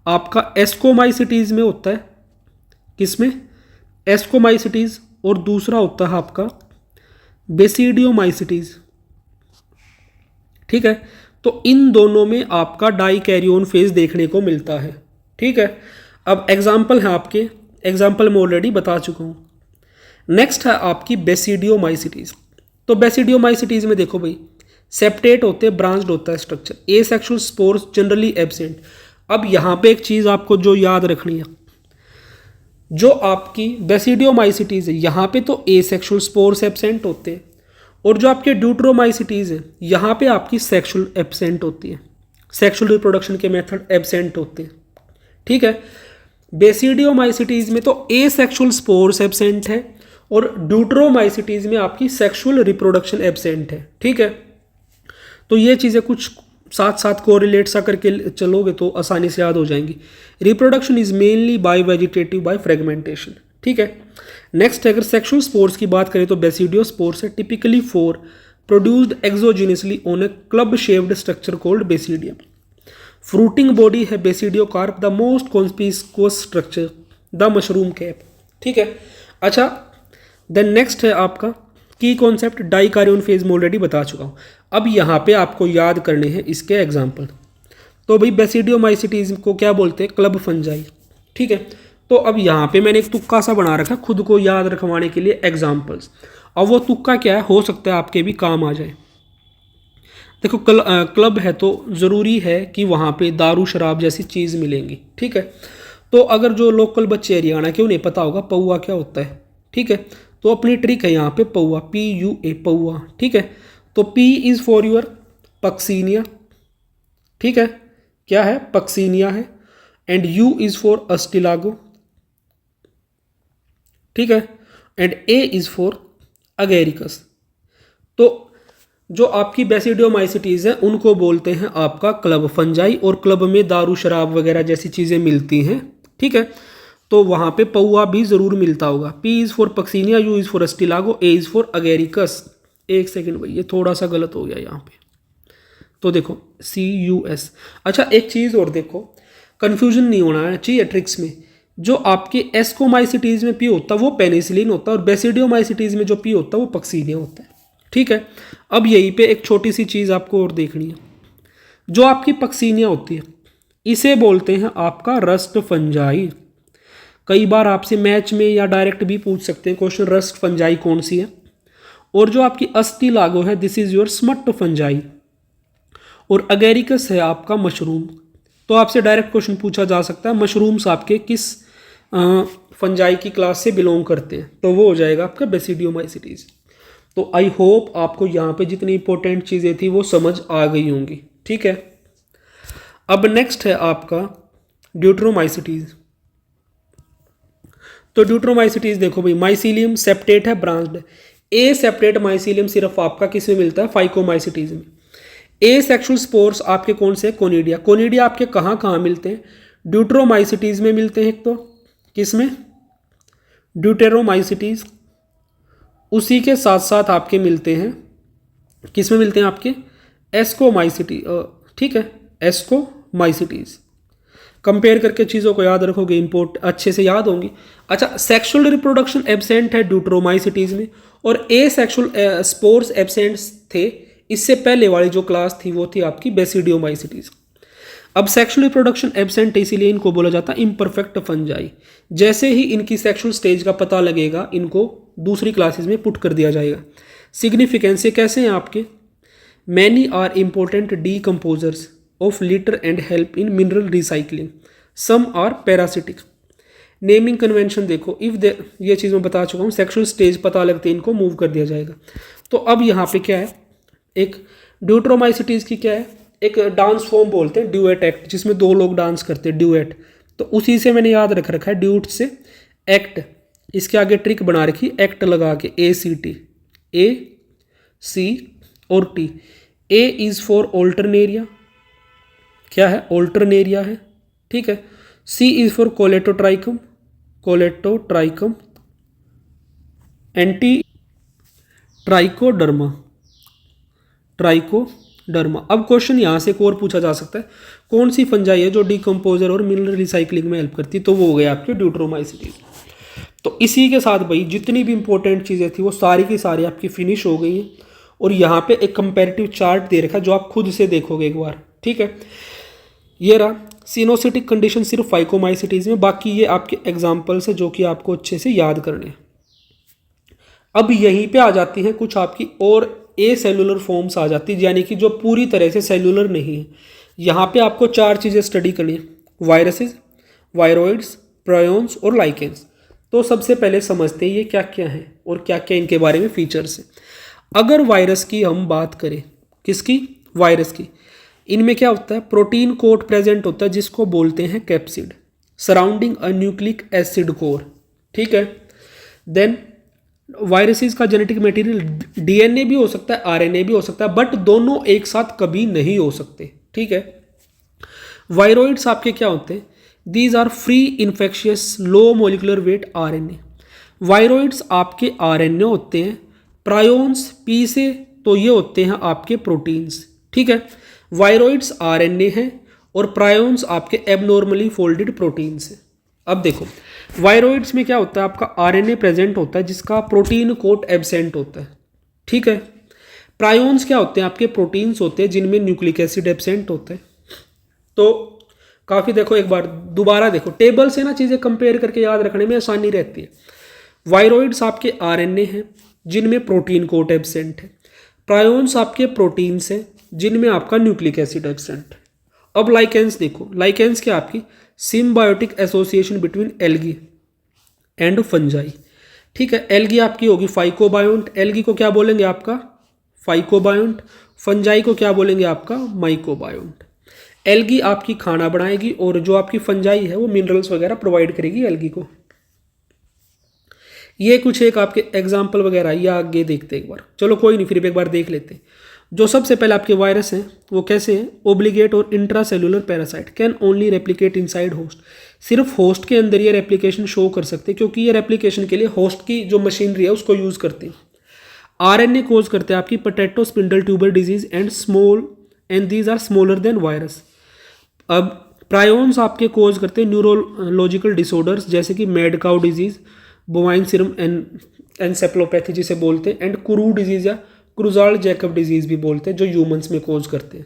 आपका एस्कोमाइसिटीज में होता है, किसमें, एस्कोमाइसिटीज, और दूसरा होता है आपका बेसिडियोमाइसिटीज, ठीक है। तो इन दोनों में आपका डाई कैरियोन फेज देखने को मिलता है, ठीक है। अब एग्जाम्पल है आपके, एग्जाम्पल मैं ऑलरेडी बता चुका हूँ। नेक्स्ट है आपकी बेसिडियोमाइसिटीज। तो बेसिडियोमाइसिटीज में देखो भाई सेप्टेट होते हैं, ब्रांच्ड होता है structure, asexual spores generally absent. अब यहाँ पे एक चीज़ आपको जो याद रखनी है, जो आपकी बेसिडियोमाइसिटीज़ है यहाँ पे तो एसेक्सुअल स्पोर्स एब्सेंट होते हैं, और जो आपके ड्यूट्रोमाइसिटीज़ है यहाँ पे आपकी सेक्सुअल एब्सेंट होती है, सेक्सुअल रिप्रोडक्शन के मेथड एब्सेंट होते हैं। ठीक है, बेसिडियोमाइसिटीज़ में तो एसेक्सुअल स्पोर्स एब्सेंट है और ड्यूट्रोमाइसिटीज़ में आपकी सेक्सुअल रिप्रोडक्शन एब्सेंट है। ठीक है, तो ये चीज़ें कुछ साथ साथ कोरिलेट सा करके चलोगे तो आसानी से याद हो जाएंगी। Reproduction is mainly by vegetative by fragmentation. ठीक है, नेक्स्ट अगर सेक्सुअल स्पोर्स की बात करें तो बेसिडियो स्पोर्स है typically four produced exogenously on a club shaped structure called basidium. Fruiting body है basidiocarp, the most conspicuous structure the mushroom cap. ठीक है, अच्छा देन नेक्स्ट है आपका की कॉन्सेप्ट डाइकार्योन फेज में ऑलरेडी बता चुका हूँ। अब यहाँ पे आपको याद करने हैं इसके एग्जाम्पल। तो भाई बेसिडियोमाइसिटीज को क्या बोलते हैं, क्लब फंजाई। ठीक है, तो अब यहाँ पे मैंने एक तुक्का सा बना रखा खुद को याद रखवाने के लिए एग्जाम्पल्स। अब वो तुक्का क्या है, हो सकता है आपके भी काम आ जाए। देखो क्लब है तो ज़रूरी है कि वहाँ पे दारू शराब जैसी चीज़ मिलेंगी। ठीक है, तो अगर जो लोकल बच्चे हरियाणा के उन्हें पता होगा पौआ क्या होता है। ठीक है, तो अपनी ट्रिक है यहाँ पे पौआ, PUA पौआ। ठीक है, तो P is for your Puccinia. ठीक है, क्या है, पक्सीनिया है, and U is for Ustilago. ठीक है, and A is for Agaricus. तो जो आपकी बेसिडियोमाइसिटीज़ हैं उनको बोलते हैं आपका क्लब फंजाई, और क्लब में दारू शराब वगैरह जैसी चीज़ें मिलती हैं। ठीक है, तो वहाँ पे पौआ भी ज़रूर मिलता होगा। P is for Puccinia, U is for Ustilago, A is for Agaricus. एक सेकेंड भाई, ये थोड़ा सा गलत हो गया यहाँ पे, तो देखो CUS। अच्छा एक चीज़ और देखो, कन्फ्यूजन नहीं होना चाहिए ट्रिक्स में। जो आपके एस्कोमाइसिटीज़ में P होता है वो पेनिसिलिन होता है, और बेसिडियोमाइसिटीज़ में जो P होता है वो पक्सीनिया होता है। ठीक है, अब यहीं पे एक छोटी सी चीज़ आपको और देखनी है। जो आपकी पक्सीनिया होती है इसे बोलते हैं आपका रस्ट फंजाई। कई बार आपसे मैच में या डायरेक्ट भी पूछ सकते हैं क्वेश्चन, रस्ट फंजाई कौन सी है। और जो आपकी अस्टिलागो है this is your smut fungi, और अगेरिकस है आपका मशरूम। तो आपसे डायरेक्ट क्वेश्चन पूछा जा सकता है मशरूम्स आपके किस फंजाई की क्लास से बिलोंग करते हैं, तो वो हो जाएगा आपका बेसिडियोमाइसिटीज। तो आई होप आपको यहाँ पे जितनी इंपॉर्टेंट चीज़ें थी वो समझ आ गई होंगी। ठीक है, अब नेक्स्ट है आपका ड्यूट्रोमाइसिटीज। तो ड्यूट्रोमाइसिटीज देखो भाई, माइसीलियम सेप्टेट है, ब्रांच्ड है। ए सेप्टेट माइसीलियम सिर्फ आपका किस में मिलता है, फाइकोमाइसिटीज में। ए सेक्सुअल स्पोर्स आपके कौन से, कोनिडिया। कोनिडिया आपके कहाँ कहाँ मिलते हैं, ड्यूट्रोमाइसिटीज में मिलते हैं। एक तो किस में, ड्यूटेरोमाइसिटीज। उसी के साथ साथ आपके मिलते हैं, किस में मिलते हैं आपके, एस्कोमाइसिटी। ठीक है, एस्कोमाइसिटीज। कंपेयर करके चीज़ों को याद रखोगे, इंपोर्ट अच्छे से याद होंगी। अच्छा, सेक्सुअल रिप्रोडक्शन एब्सेंट है ड्यूट्रोमाइसिटीज में, और ए सेक्सुअल स्पोर्स एब्सेंट थे। इससे पहले वाली जो क्लास थी वो थी आपकी बेसिडियोमाइसिटीज। अब सेक्सुअल रिप्रोडक्शन एब्सेंट है, इसीलिए इनको बोला जाता है इम्परफेक्ट फंजाई। जैसे ही इनकी सेक्सुअल स्टेज का पता लगेगा इनको दूसरी क्लासेस में पुट कर दिया जाएगा। सिग्निफिकेंस कैसे हैं आपके, many are important decomposers of litter and help in mineral recycling, some are parasitic. Naming convention देखो, इफ दे, ये चीज़ मैं बता चुका हूँ, सेक्सुअल स्टेज पता लगते हैं इनको मूव कर दिया जाएगा। तो अब यहाँ पे क्या है, एक ड्यूट्रोमाइसिटीज की क्या है, एक डांस फॉर्म बोलते हैं ड्यूएट एक्ट, जिसमें दो लोग डांस करते हैं ड्यूएट। तो उसी से मैंने याद रख रखा है ड्यूट से एक्ट, इसके आगे ट्रिक बना रखी एक्ट लगा के, ACT, AC और T। A is for Alternaria, क्या है, ऑल्टरनेरिया है। ठीक है, C is for Colletotrichum, Colletotrichum, anti trichoderma, trichoderma. अब क्वेश्चन यहाँ से एक और पूछा जा सकता है, कौन सी फंजाई है जो डीकम्पोजर और मिनरल रिसाइकलिंग में हेल्प करती है, तो वो हो गया आपके ड्यूट्रोमाइसिटीज। तो इसी के साथ भाई जितनी भी इंपॉर्टेंट चीज़ें थी वो सारी की सारी आपकी फिनिश हो गई हैं। और यहाँ पे एक कंपैरेटिव चार्ट दे रखा है जो आप खुद से देखोगे एक बार। ठीक है, ये रहा सिनोसिटिक कंडीशन सिर्फ फाइकोमाइसिटीज में, बाकी ये आपके एग्जाम्पल्स है जो कि आपको अच्छे से याद करने हैं। अब यहीं पे आ जाती हैं कुछ आपकी और ए सेलुलर फॉर्म्स आ जाती है, यानी कि जो पूरी तरह से सेलुलर नहीं है। यहाँ पे आपको चार चीज़ें स्टडी करनी है, वायरसेस, वायरोइड्स, प्रायोन्स और लाइकेंस। तो सबसे पहले समझते हैं ये क्या क्या है और क्या क्या इनके बारे में फीचर्स हैं। अगर वायरस की हम बात करें, किसकी, वायरस की, इनमें क्या होता है, प्रोटीन कोट प्रेजेंट होता है जिसको बोलते हैं कैप्सिड, सराउंडिंग अ न्यूक्लिक एसिड कोर, ठीक है। देन वायरसेस का जेनेटिक मटेरियल डीएनए भी हो सकता है, आरएनए भी हो सकता है, बट दोनों एक साथ कभी नहीं हो सकते, ठीक है। वायरोइड्स आपके क्या होते हैं, these are free infectious low molecular weight RNA. Viroids आपके आरएनए होते हैं, प्रायोन्स पी से तो ये होते हैं आपके प्रोटीन्स, ठीक है। वायरोइड्स आरएनए हैं और प्रायोन्स आपके एबनॉर्मली फोल्डेड प्रोटीन्स हैं। अब देखो वायरोइड्स में क्या होता है, आपका आरएनए प्रेजेंट होता है जिसका प्रोटीन कोट एब्सेंट होता है, ठीक है। प्रायोन्स क्या होते हैं, आपके प्रोटीन्स होते हैं जिनमें न्यूक्लिक एसिड एब्सेंट होता है। तो काफ़ी देखो, एक बार दोबारा देखो, टेबल से ना चीज़ें कंपेयर करके याद रखने में आसानी रहती है। वायरोइड्स आपके आरएनए हैं जिनमें प्रोटीन कोट एब्सेंट है, प्रायोन्स आपके प्रोटीन्स हैं जिनमें आपका न्यूक्लिक एसिड एब्सेंट है। अब लाइकेंस देखो, लाइकेंस क्या आपकी symbiotic association between algae and fungi, ठीक है। एल्गी आपकी होगी फाइकोबायोंट, एल्गी को क्या बोलेंगे आपका फाइकोबायोंट, फंजाई को क्या बोलेंगे आपका माइकोबायोंट। एल्गी आपकी खाना बनाएगी और जो आपकी फंजाई है वो मिनरल्स वगैरह प्रोवाइड करेगी एल्गी को। ये कुछ एक आपके एग्जाम्पल वगैरह ये आगे देखते एक बार, चलो कोई नहीं, फिर भी एक बार देख लेते। जो सबसे पहले आपके वायरस हैं वो कैसे हैं, ओब्लिगेट और intracellular parasite can only replicate inside host, सिर्फ होस्ट के अंदर ये रेप्लिकेशन शो कर सकते हैं, क्योंकि ये रेप्लिकेशन के लिए होस्ट की जो मशीनरी है उसको यूज करते हैं। आरएनए कोज करते हैं आपकी potato spindle tuber disease and these are smaller than virus. अब प्रायोन्स आपके कोज करते हैं न्यूरोलॉजिकल डिसऑर्डर्स जैसे कि mad cow disease, bovine serum encephalopathy जिसे बोलते हैं, एंड कुरू डिजीज या क्रूजाल्ड जैकब डिजीज भी बोलते हैं, जो ह्यूमंस में कोज करते हैं।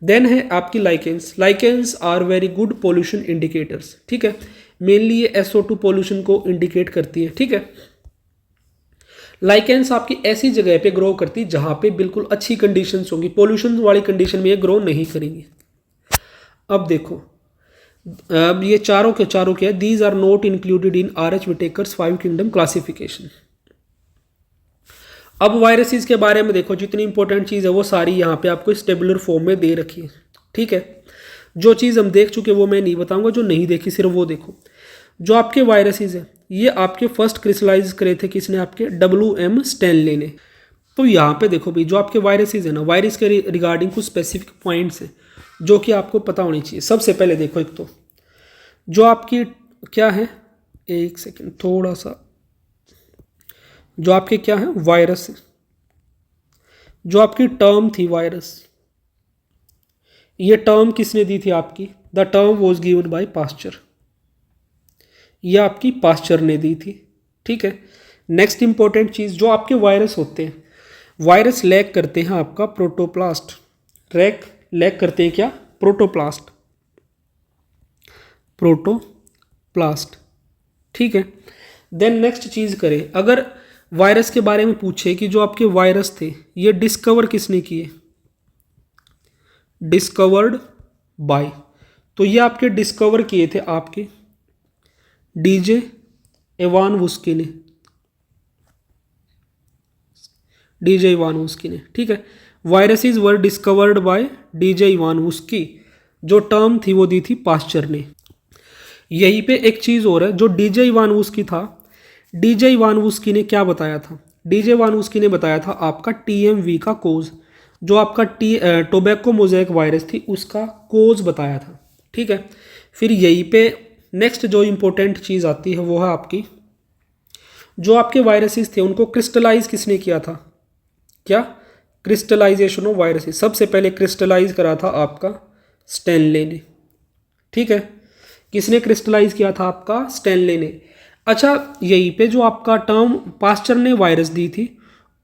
देन है आपकी lichens, lichens are very good pollution indicators, ठीक है। मेनली ये SO2 पोल्यूशन को इंडिकेट करती है, ठीक है। लाइकेंस आपकी ऐसी जगह पे ग्रो करती है जहां पे बिल्कुल अच्छी कंडीशंस होंगी, पोल्यूशन वाली कंडीशन में ये ग्रो नहीं करेंगी। अब देखो, अब ये चारों के चारों क्या है, these are not included in RH Whittaker's 5 kingdom classification. अब वायरसेस के बारे में देखो, जितनी इंपॉर्टेंट चीज़ है वो सारी यहाँ पे आपको इस टेबुलर फॉर्म में दे रखी है, ठीक है। जो चीज़ हम देख चुके वो मैं नहीं बताऊंगा, जो नहीं देखी सिर्फ वो देखो। जो आपके वायरसेस है ये आपके फर्स्ट क्रिस्टलाइज करे थे किसने, आपके WM स्टैनले ने। तो यहाँ पे देखो भाई, जो आपके वायरसेस है ना, वायरस के रिगार्डिंग कुछ स्पेसिफिक पॉइंट्स हैं जो कि आपको पता होनी चाहिए। सबसे पहले देखो, एक तो जो आपकी क्या है, एक सेकेंड थोड़ा सा, जो आपके क्या है वायरस है, जो आपकी टर्म थी वायरस, ये टर्म किसने दी थी आपकी, the term was given by Pasteur, ये आपकी पास्चर ने दी थी, ठीक है। नेक्स्ट इंपॉर्टेंट चीज़, जो आपके वायरस होते हैं, वायरस लैक करते हैं आपका प्रोटोप्लास्ट, लैक करते हैं क्या, प्रोटोप्लास्ट, ठीक है। देन नेक्स्ट चीज़ करें, अगर वायरस के बारे में पूछे कि जो आपके वायरस थे ये डिस्कवर किसने किए, डिस्कवर्ड बाय, तो ये आपके डिस्कवर किए थे आपके DJ इवानोव्स्की ने, DJ इवानोव्स्की ने, ठीक है। वायरसेस वर डिस्कवर्ड बाय DJ इवानोव्स्की, जो टर्म थी वो दी थी पास्चर ने। यहीं पे एक चीज़ और है, जो DJ इवानोव्स्की था, DJ इवानोव्स्की ने क्या बताया था, DJ इवानोव्स्की ने बताया था आपका TMV का कोज, जो आपका टोबैको मोज़ेक वायरस थी उसका कोज बताया था, ठीक है। फिर यहीं पे नेक्स्ट जो इंपॉर्टेंट चीज़ आती है वो है आपकी, जो आपके वायरसेस थे उनको क्रिस्टलाइज किसने किया था, क्या, क्रिस्टलाइजेशन ऑफ वायरसेस, सबसे पहले क्रिस्टलाइज करा था आपका स्टैनले ने, ठीक है। किसने क्रिस्टलाइज किया था, आपका स्टैनले ने। अच्छा, यहीं पे जो आपका टर्म पास्चर ने वायरस दी थी,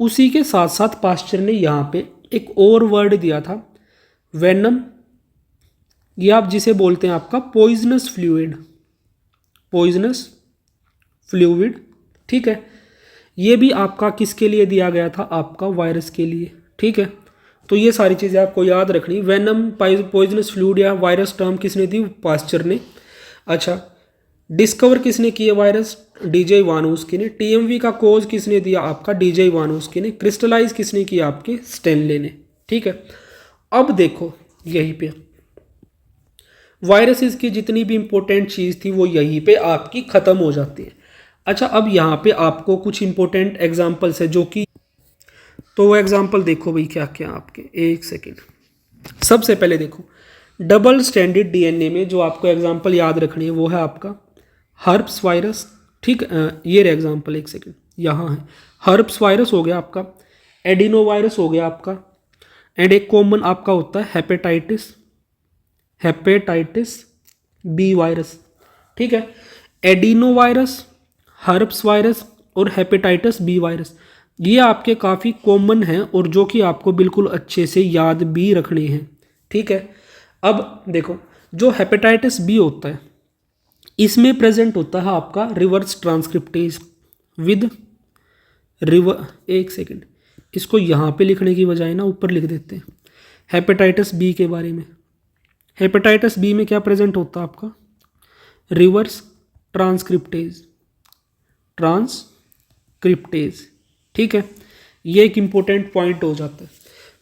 उसी के साथ साथ पास्चर ने यहाँ पे एक और वर्ड दिया था, वेनम, ये आप जिसे बोलते हैं आपका पॉइजनस फ्लूइड, ठीक है। ये भी आपका किसके लिए दिया गया था, आपका वायरस के लिए, ठीक है। तो ये सारी चीज़ें आपको याद रखनी, वेनम, पॉइजनस फ्लूइड या वायरस टर्म किसने दी, पास्चर ने। अच्छा, डिस्कवर किसने किया वायरस? डीजे इवानोव्स्की ने। टीएमवी का कोज किसने दिया? आपका डीजे इवानोव्स्की ने। क्रिस्टलाइज किसने किया? आपके स्टेनले ने। ठीक है, अब देखो यहीं पे वायरसेस की जितनी भी इंपॉर्टेंट चीज़ थी वो यहीं पे आपकी ख़त्म हो जाती है। अच्छा, अब यहाँ पे आपको कुछ इंपॉर्टेंट एग्जांपल्स है जो कि, तो वो एग्जांपल देखो भाई क्या क्या आपके, एक सेकेंड। सबसे पहले देखो डबल स्टैंडर्ड डीएनए में जो आपको एग्जांपल याद रखनी है वो है आपका हर्प्स वायरस। ठीक, ये रहा एग्जांपल, एक सेकेंड यहाँ है। हर्प्स वायरस हो गया आपका, एडिनो वायरस हो गया आपका, एंड एक कॉमन आपका होता है हेपेटाइटिस बी वायरस। ठीक है, एडिनो वायरस, हर्प्स वायरस और हेपेटाइटिस बी वायरस, ये आपके काफ़ी कॉमन हैं और जो कि आपको बिल्कुल अच्छे से याद भी रखने हैं। ठीक है, अब देखो जो हेपेटाइटिस बी होता है इसमें प्रेजेंट होता है आपका रिवर्स ट्रांसक्रिप्टेज विद एक सेकेंड, इसको यहाँ पे लिखने की बजाय ना ऊपर लिख देते हैं हेपेटाइटिस बी के बारे में। हेपेटाइटिस बी में क्या प्रेजेंट होता है आपका? Reverse transcriptase. ठीक है, ये एक इंपॉर्टेंट पॉइंट हो जाता है।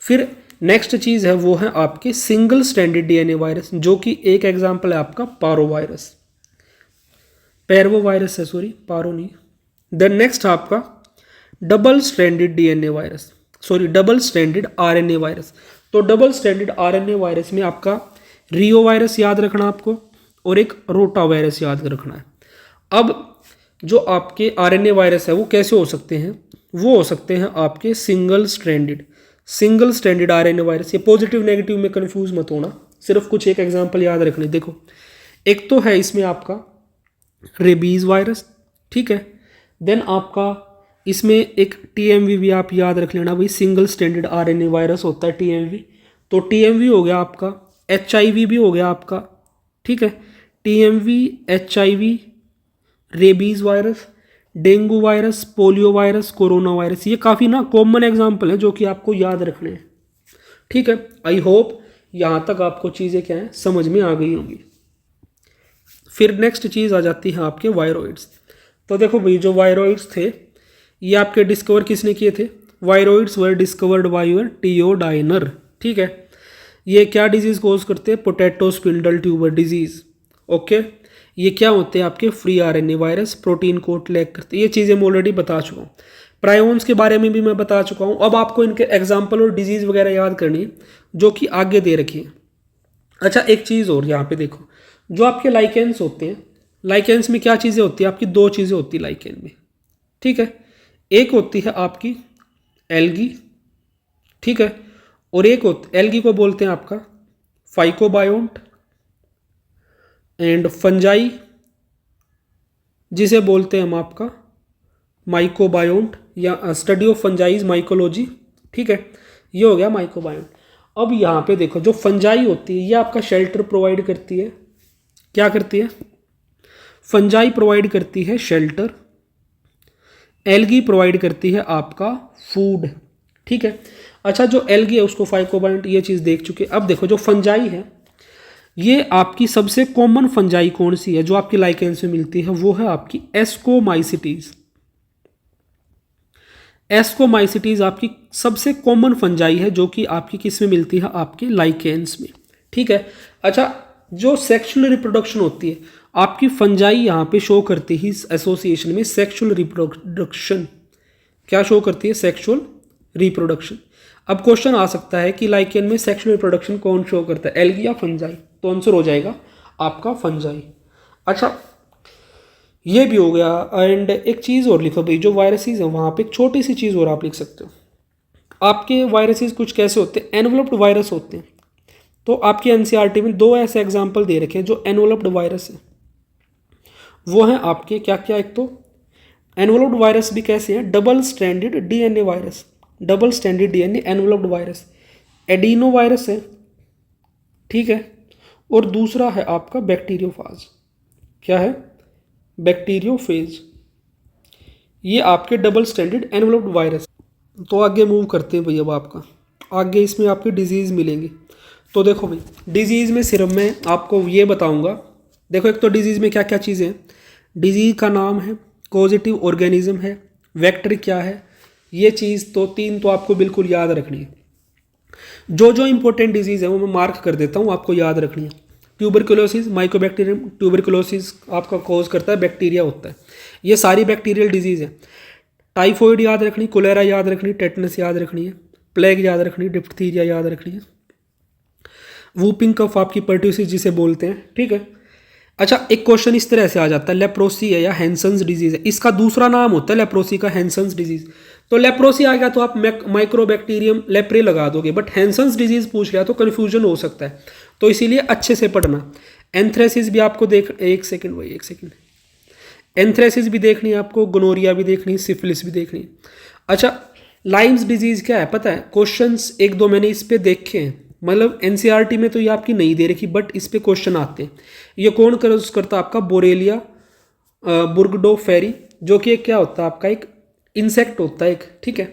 फिर नेक्स्ट चीज़ है वो है आपके सिंगल स्टैंडर्ड डीएनए वायरस, जो कि एक एग्जांपल है आपका पैरवो वायरस है, सॉरी पारो नहीं। देन नेक्स्ट आपका double standard DNA virus, sorry double standard RNA virus. तो डबल स्टैंडर्ड आरएनए वायरस में आपका रियो वायरस याद रखना आपको और एक रोटा वायरस याद रखना है। अब जो आपके आरएनए वायरस है वो कैसे हो सकते हैं? वो हो सकते हैं आपके सिंगल स्टैंडर्ड आरएनए वायरस। ये पॉजिटिव नेगेटिव में कंफ्यूज मत होना, सिर्फ कुछ एक एग्जांपल याद रखने। देखो एक तो है इसमें आपका रेबीज वायरस। ठीक है, देन आपका इसमें एक टीएमवी भी आप याद रख लेना भाई, सिंगल स्टैंडर्ड आरएनए वायरस होता है टीएमवी। तो टीएमवी हो गया आपका, एचआईवी भी हो गया आपका। ठीक है, TMV, HIV, rabies virus, dengue virus, polio virus, corona virus, ये काफ़ी ना कॉमन एग्जाम्पल है जो कि आपको याद रखने हैं। ठीक है, आई होप यहाँ तक आपको चीज़ें क्या है समझ में आ गई होंगी। फिर नेक्स्ट चीज़ आ जाती है आपके वायरॉइड्स। तो देखो भाई जो वायरॉइड्स थे ये आपके डिस्कवर किसने किए थे? Viroids were discovered by your Theo Diener. ठीक है, ये क्या डिजीज़ कोज करते हैं? Potato spindle tuber disease. Okay, ये क्या होते हैं आपके free RNA virus, protein coat lack करते हैं। ये चीज़ें मैं ऑलरेडी बता चुका हूँ। प्रायोन्स के बारे में भी मैं बता चुका हूँ। अब आपको इनके एग्जाम्पल और डिजीज़ वगैरह याद करनी है जो कि आगे दे रखी है। अच्छा, एक चीज़ और यहाँ पे देखो, जो आपके लाइकेंस होते हैं, लाइकेंस में क्या चीज़ें होती है आपकी? दो चीज़ें होती है लाइकेन में। ठीक है, एक होती है आपकी एल्गी। ठीक है, और एक एल्गी को बोलते हैं आपका फाइकोबायोन्ट, एंड फंजाई जिसे बोलते हैं हम आपका माइकोबायोन्ट, या स्टडी ऑफ फंजाइज माइकोलॉजी। ठीक है, ये हो गया माइकोबायोन्ट। अब यहाँ पे देखो जो फंजाई होती है ये आपका शेल्टर प्रोवाइड करती है। क्या करती है? फंजाई प्रोवाइड करती है शेल्टर, एल्गी प्रोवाइड करती है आपका फूड। ठीक है, अच्छा जो एल्गी है उसको फाइकोबायोन्ट, ये चीज़ देख चुके। अब देखो जो फंजाई है ये आपकी सबसे कॉमन फंजाई कौन सी है जो आपकी लाइकेंस में मिलती है? वो है आपकी एस्कोमाइसिटीज। एस्कोमाइसिटीज आपकी सबसे कॉमन फंजाई है जो कि आपकी किस में मिलती है? आपके लाइकेंस में। ठीक है, अच्छा जो सेक्सुअल रिप्रोडक्शन होती है आपकी फंजाई यहाँ पे शो करती है एसोसिएशन में सेक्सुअल रिप्रोडक्शन। क्या शो करती है? Sexual reproduction. अब क्वेश्चन आ सकता है कि लाइकेन में सेक्सुअल रिप्रोडक्शन कौन शो करता है, एल्गी या फंजाई? तो आंसर हो जाएगा आपका फंजाई। अच्छा ये भी हो गया। एंड एक चीज़ और लिखो भाई, जो वायरसेस है वहाँ पे एक छोटी सी चीज़ और आप लिख सकते हो। आपके वायरसेस कुछ कैसे होते हैं? एनवलप्ड वायरस होते हैं। तो आपके एनसीईआरटी में दो ऐसे एग्जाम्पल दे रखे हैं जो एनवलप्ड वायरस है। वो हैं आपके क्या क्या? एक तो एनवलप्ड वायरस भी कैसे हैं? Double standard DNA virus, double standard DNA enveloped virus adeno virus है। ठीक है, और दूसरा है आपका बैक्टीरियोफाज। क्या है? बैक्टीरियोफेज। ये आपके डबल स्टैंडर्ड एनवलप्ड वायरस। तो आगे मूव करते हैं भाई। अब आपका आगे इसमें आपके डिजीज़ मिलेंगे। तो देखो भाई डिजीज़ में सिर्फ मैं आपको ये बताऊंगा। देखो एक तो डिजीज़ में क्या क्या चीज़ें हैं? डिजीज का नाम है, कॉजेटिव ऑर्गेनिज्म है, वेक्टर क्या है, ये चीज़ तो तीन तो आपको बिल्कुल याद रखनी है। जो जो इंपॉर्टेंट डिजीज़ है वो मैं मार्क कर देता हूँ, आपको याद रखनी है। ट्यूबरकुलोसिस, माइकोबैक्टीरियम ट्यूबरकुलोसिस आपका कॉज करता है, बैक्टीरिया होता है, ये सारी बैक्टीरियल डिजीज़ है। टाइफॉइड याद रखनी, कोलेरा याद रखनी, टेटनस याद रखनी है, प्लेग याद रखनी, डिप्थीरिया याद रखनी है, वूपिंग कफ आपकी पर्ट्यूसिस जिसे बोलते हैं, ठीक है। अच्छा, एक क्वेश्चन इस तरह से आ जाता है, लेप्रोसी है या हैंसन्स डिजीज है, इसका दूसरा नाम होता है लेप्रोसी का हैंसन्स डिजीज। तो लेप्रोसी आ गया तो आप माइक्रोबैक्टीरियम लेप्रे लगा दोगे, बट हैंसन्स डिजीज पूछ लिया तो कन्फ्यूजन हो सकता है, तो इसीलिए अच्छे से पढ़ना। एंथ्रेसिस भी आपको एक सेकेंड, एंथ्रेसिस भी देखनी है आपको, गोनोरिया भी देखनी है, सिफिलिस भी देखनी है। अच्छा, लाइम्स डिजीज क्या है पता है, क्वेश्चंस एक दो मैंने इस पे देखे हैं, मतलब एनसीईआरटी में तो ये आपकी नहीं दे रखी, बट इस पे क्वेश्चन आते हैं। ये कौन करता आपका, बोरेलिया बुर्गडो फेरी, जो कि एक क्या होता है आपका, एक इंसेक्ट होता है एक, ठीक है।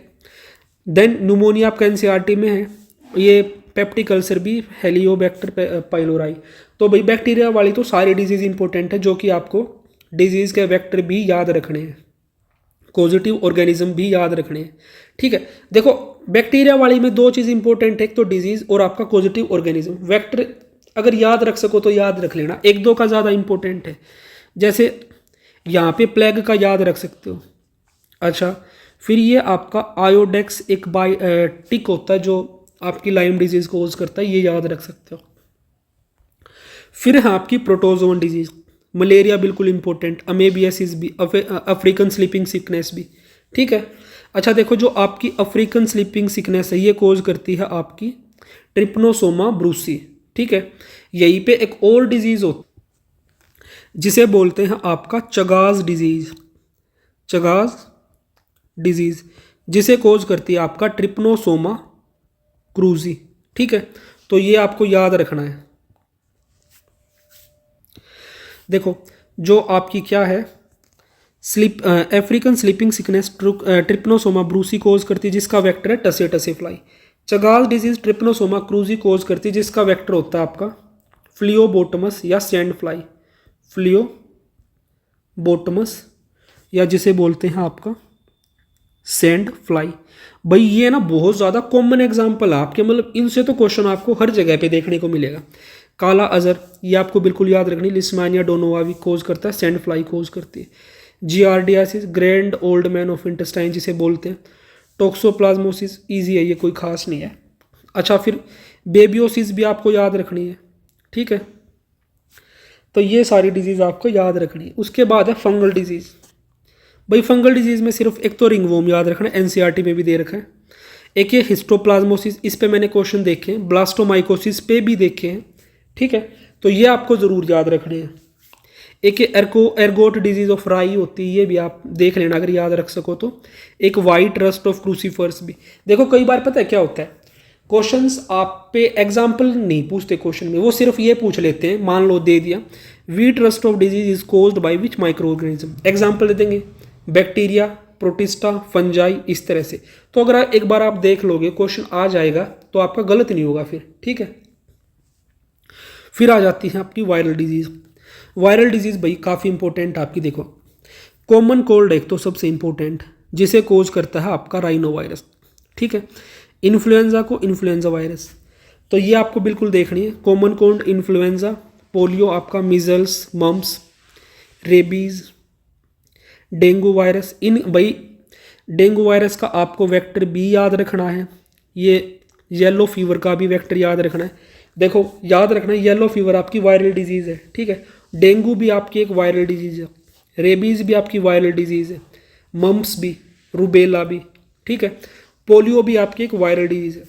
देन न्यूमोनिया आपका एनसीईआरटी में है, ये पेप्टिक अल्सर भी, हेलियोबैक्टर पाइलोराई। तो भाई बैक्टीरिया वाली तो सारी डिजीज इंपॉर्टेंट है, जो कि आपको डिजीज के वेक्टर भी याद रखने हैं, कॉजेटिव ऑर्गेनिज्म भी याद रखने हैं, ठीक है। देखो बैक्टीरिया वाली में दो चीज़ इंपॉर्टेंट है, एक तो डिजीज और आपका कॉजेटिव ऑर्गेनिज्म। वेक्टर अगर याद रख सको तो याद रख लेना, एक दो का ज़्यादा इंपॉर्टेंट है, जैसे यहाँ पे प्लेग का याद रख सकते हो। अच्छा, फिर ये आपका आयोडेक्स एक टिक होता है जो आपकी लाइम डिजीज कोज करता है, ये याद रख सकते हो। फिर है आपकी प्रोटोजोन डिजीज, मलेरिया बिल्कुल इंपॉर्टेंट, अमेबियासिस भी, अफ्रीकन स्लीपिंग सिकनेस भी, ठीक है। अच्छा देखो, जो आपकी अफ्रीकन स्लीपिंग सिकनेस है ये कोज करती है आपकी ट्रिप्नोसोमा ब्रूसी, ठीक है। यहीं पे एक और डिजीज होती जिसे बोलते हैं आपका चगास डिजीज, चगास डिजीज जिसे कोज करती है आपका ट्रिप्नोसोमा क्रूजी, ठीक है। तो ये आपको याद रखना है। देखो जो आपकी क्या है, African sleeping sickness Trypanosoma brucei cause करती है जिसका वेक्टर है tsetse tsetse fly. Chagas disease Trypanosoma cruzi cause करती है जिसका वेक्टर होता है आपका फ्लियोबोटमस या सैंड फ्लाई, फ्लियोबोटमस या जिसे बोलते हैं आपका सैंड फ्लाई। भाई ये ना बहुत ज़्यादा कॉमन एग्जाम्पल है आपके, मतलब इनसे तो क्वेश्चन आपको हर जगह पे देखने को मिलेगा। काला अजर ये आपको बिल्कुल याद रखनी, लिस्मानिया डोनोवा भी कोज करता है, सैंड फ्लाई कोज करती है। Giardiasis grand old man of intestine जिसे बोलते हैं। टोक्सोप्लाज्मोसिस ईजी है, ये कोई खास नहीं है। अच्छा, फिर बेबियोसिस भी आपको याद रखनी है, ठीक है। तो ये सारी डिजीज़ आपको याद रखनी है। उसके बाद है फंगल डिजीज़। भाई फंगल डिजीज़ में सिर्फ एक तो रिंगवॉर्म याद रखना, एनसीईआरटी में भी दे रखा है। एक ये हिस्टोप्लाज्मोसिस, इस पे मैंने क्वेश्चन देखे हैं, ब्लास्टोमाइकोसिस पे भी देखे हैं, ठीक है। तो ये आपको ज़रूर याद रखने हैं। एक ये एर्गोट डिजीज ऑफ राई होती है, ये भी आप देख लेना अगर याद रख सको तो। एक वाइट रस्ट ऑफ क्रूसीफर्स भी। देखो कई बार पता है क्या होता है, क्वेश्चंस आप पे एग्जाम्पल नहीं पूछते क्वेश्चन में, वो सिर्फ ये पूछ लेते हैं, मान लो दे दिया wheat rust of disease is caused by which microorganism, example दे देंगे बैक्टीरिया, प्रोटिस्टा, फंजाई, इस तरह से। तो अगर एक बार आप देख लोगे क्वेश्चन आ जाएगा तो आपका गलत नहीं होगा फिर, ठीक है। फिर आ जाती है आपकी वायरल डिजीज। वायरल डिजीज भाई काफ़ी इंपॉर्टेंट आपकी, देखो कॉमन कोल्ड एक तो सबसे इंपॉर्टेंट जिसे कोज करता है आपका राइनो वायरस, ठीक है। इन्फ्लुएंजा को इन्फ्लुएंजा वायरस, तो ये आपको बिल्कुल देखनी है। कॉमन कोल्ड इन्फ्लुएंजा, पोलियो आपका measles, mumps, rabies, dengue virus. इन भाई डेंगू वायरस का आपको वेक्टर भी याद रखना है, ये येलो फीवर का भी वेक्टर याद रखना है। देखो याद रखना है येलो फीवर आपकी वायरल डिजीज़ है, ठीक है। डेंगू भी आपकी एक वायरल डिजीज़ है, रेबीज़ भी आपकी वायरल डिजीज़ है, मम्स भी, रूबेला भी, ठीक है। पोलियो भी आपकी एक वायरल डिजीज़ है।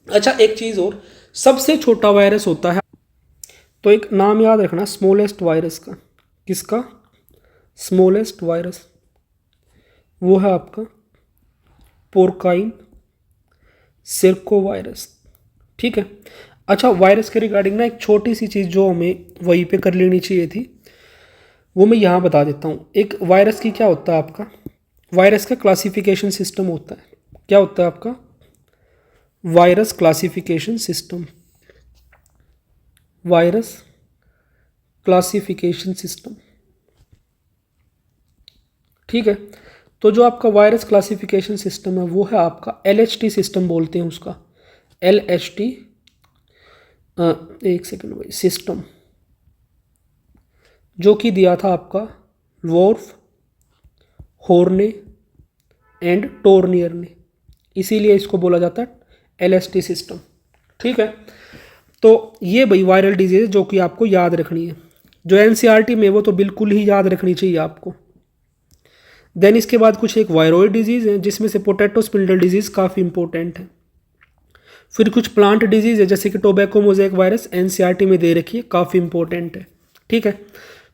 अच्छा एक चीज़ और, सबसे छोटा वायरस होता है, तो एक नाम याद रखना स्मॉलेस्ट वायरस का, किसका, स्मॉलेस्ट वायरस, वो है आपका पोर्काइन सिर्को वायरस, ठीक है। अच्छा वायरस के रिगार्डिंग ना एक छोटी सी चीज़ जो हमें वहीं पे कर लेनी चाहिए थी, वो मैं यहाँ बता देता हूँ। एक वायरस की क्या होता है आपका, वायरस का क्लासिफिकेशन सिस्टम होता है। क्या होता है आपका virus classification system, virus classification system. ठीक है। तो जो आपका वायरस क्लासिफिकेशन सिस्टम है वो है आपका LHT सिस्टम बोलते हैं उसका, LHT, एक सेकेंड भाई, सिस्टम, जो कि दिया था आपका वॉर्फ, हॉर्ने एंड टोर्नियर ने, इसीलिए इसको बोला जाता है LHT सिस्टम। ठीक है, तो ये भाई वायरल डिजीज जो कि आपको याद रखनी है, जो NCERT में वो तो बिल्कुल ही याद रखनी चाहिए आपको। देन इसके बाद कुछ एक वायरॉइड डिजीज़ है जिसमें से पोटैटो स्पिंडल डिजीज़ काफ़ी इंपॉर्टेंट है। फिर कुछ प्लांट डिजीज़ है जैसे कि टोबैको मोज़ेक वायरस, NCERT में दे रखी है, काफ़ी इंपॉर्टेंट है। ठीक है,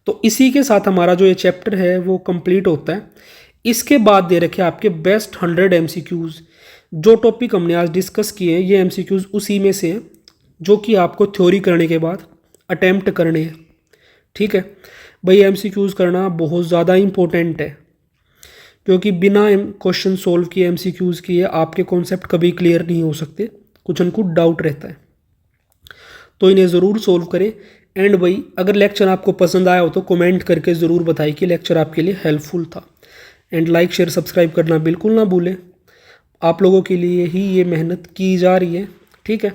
तो इसी के साथ हमारा जो ये चैप्टर है वो कंप्लीट होता है। इसके बाद दे रखे आपके बेस्ट 100 MCQs। जो टॉपिक हमने आज डिस्कस किए हैं ये MCQs उसी में से हैं जो कि आपको थ्योरी करने के बाद अटैम्प्ट करने हैं। ठीक है भाई, MCQs करना बहुत ज़्यादा इम्पोर्टेंट है क्योंकि बिना क्वेश्चन सोल्व किए MCQs किए आपके कॉन्सेप्ट कभी क्लियर नहीं हो सकते, कुछ उनको डाउट रहता है, तो इन्हें ज़रूर सोल्व करें। एंड भाई अगर लेक्चर आपको पसंद आया हो तो कमेंट करके ज़रूर बताइए कि लेक्चर आपके लिए हेल्पफुल था। एंड लाइक शेयर सब्सक्राइब करना बिल्कुल ना भूलें, आप लोगों के लिए ही ये मेहनत की जा रही है। ठीक है,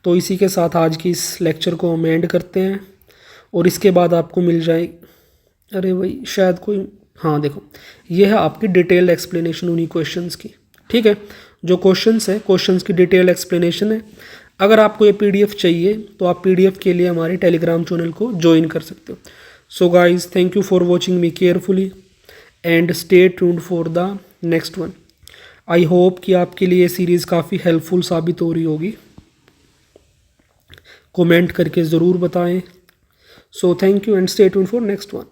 तो इसी के साथ आज की इस लेक्चर को हम एंड करते हैं और इसके बाद आपको मिल जाए, अरे भाई शायद कोई, हाँ देखो ये है आपकी डिटेल्ड एक्सप्लेनेशन उन्हीं क्वेश्चंस की। ठीक है, जो क्वेश्चंस है क्वेश्चंस की डिटेल एक्सप्लेनेशन है। अगर आपको ये PDF चाहिए तो आप PDF के लिए हमारे टेलीग्राम चैनल को ज्वाइन कर सकते हो। So guys, thank you for watching me carefully and stay tuned for the next one. I hope कि आपके लिए सीरीज़ काफ़ी हेल्पफुल साबित हो रही होगी। कमेंट करके ज़रूर बताएं। So thank you and stay tuned for next one.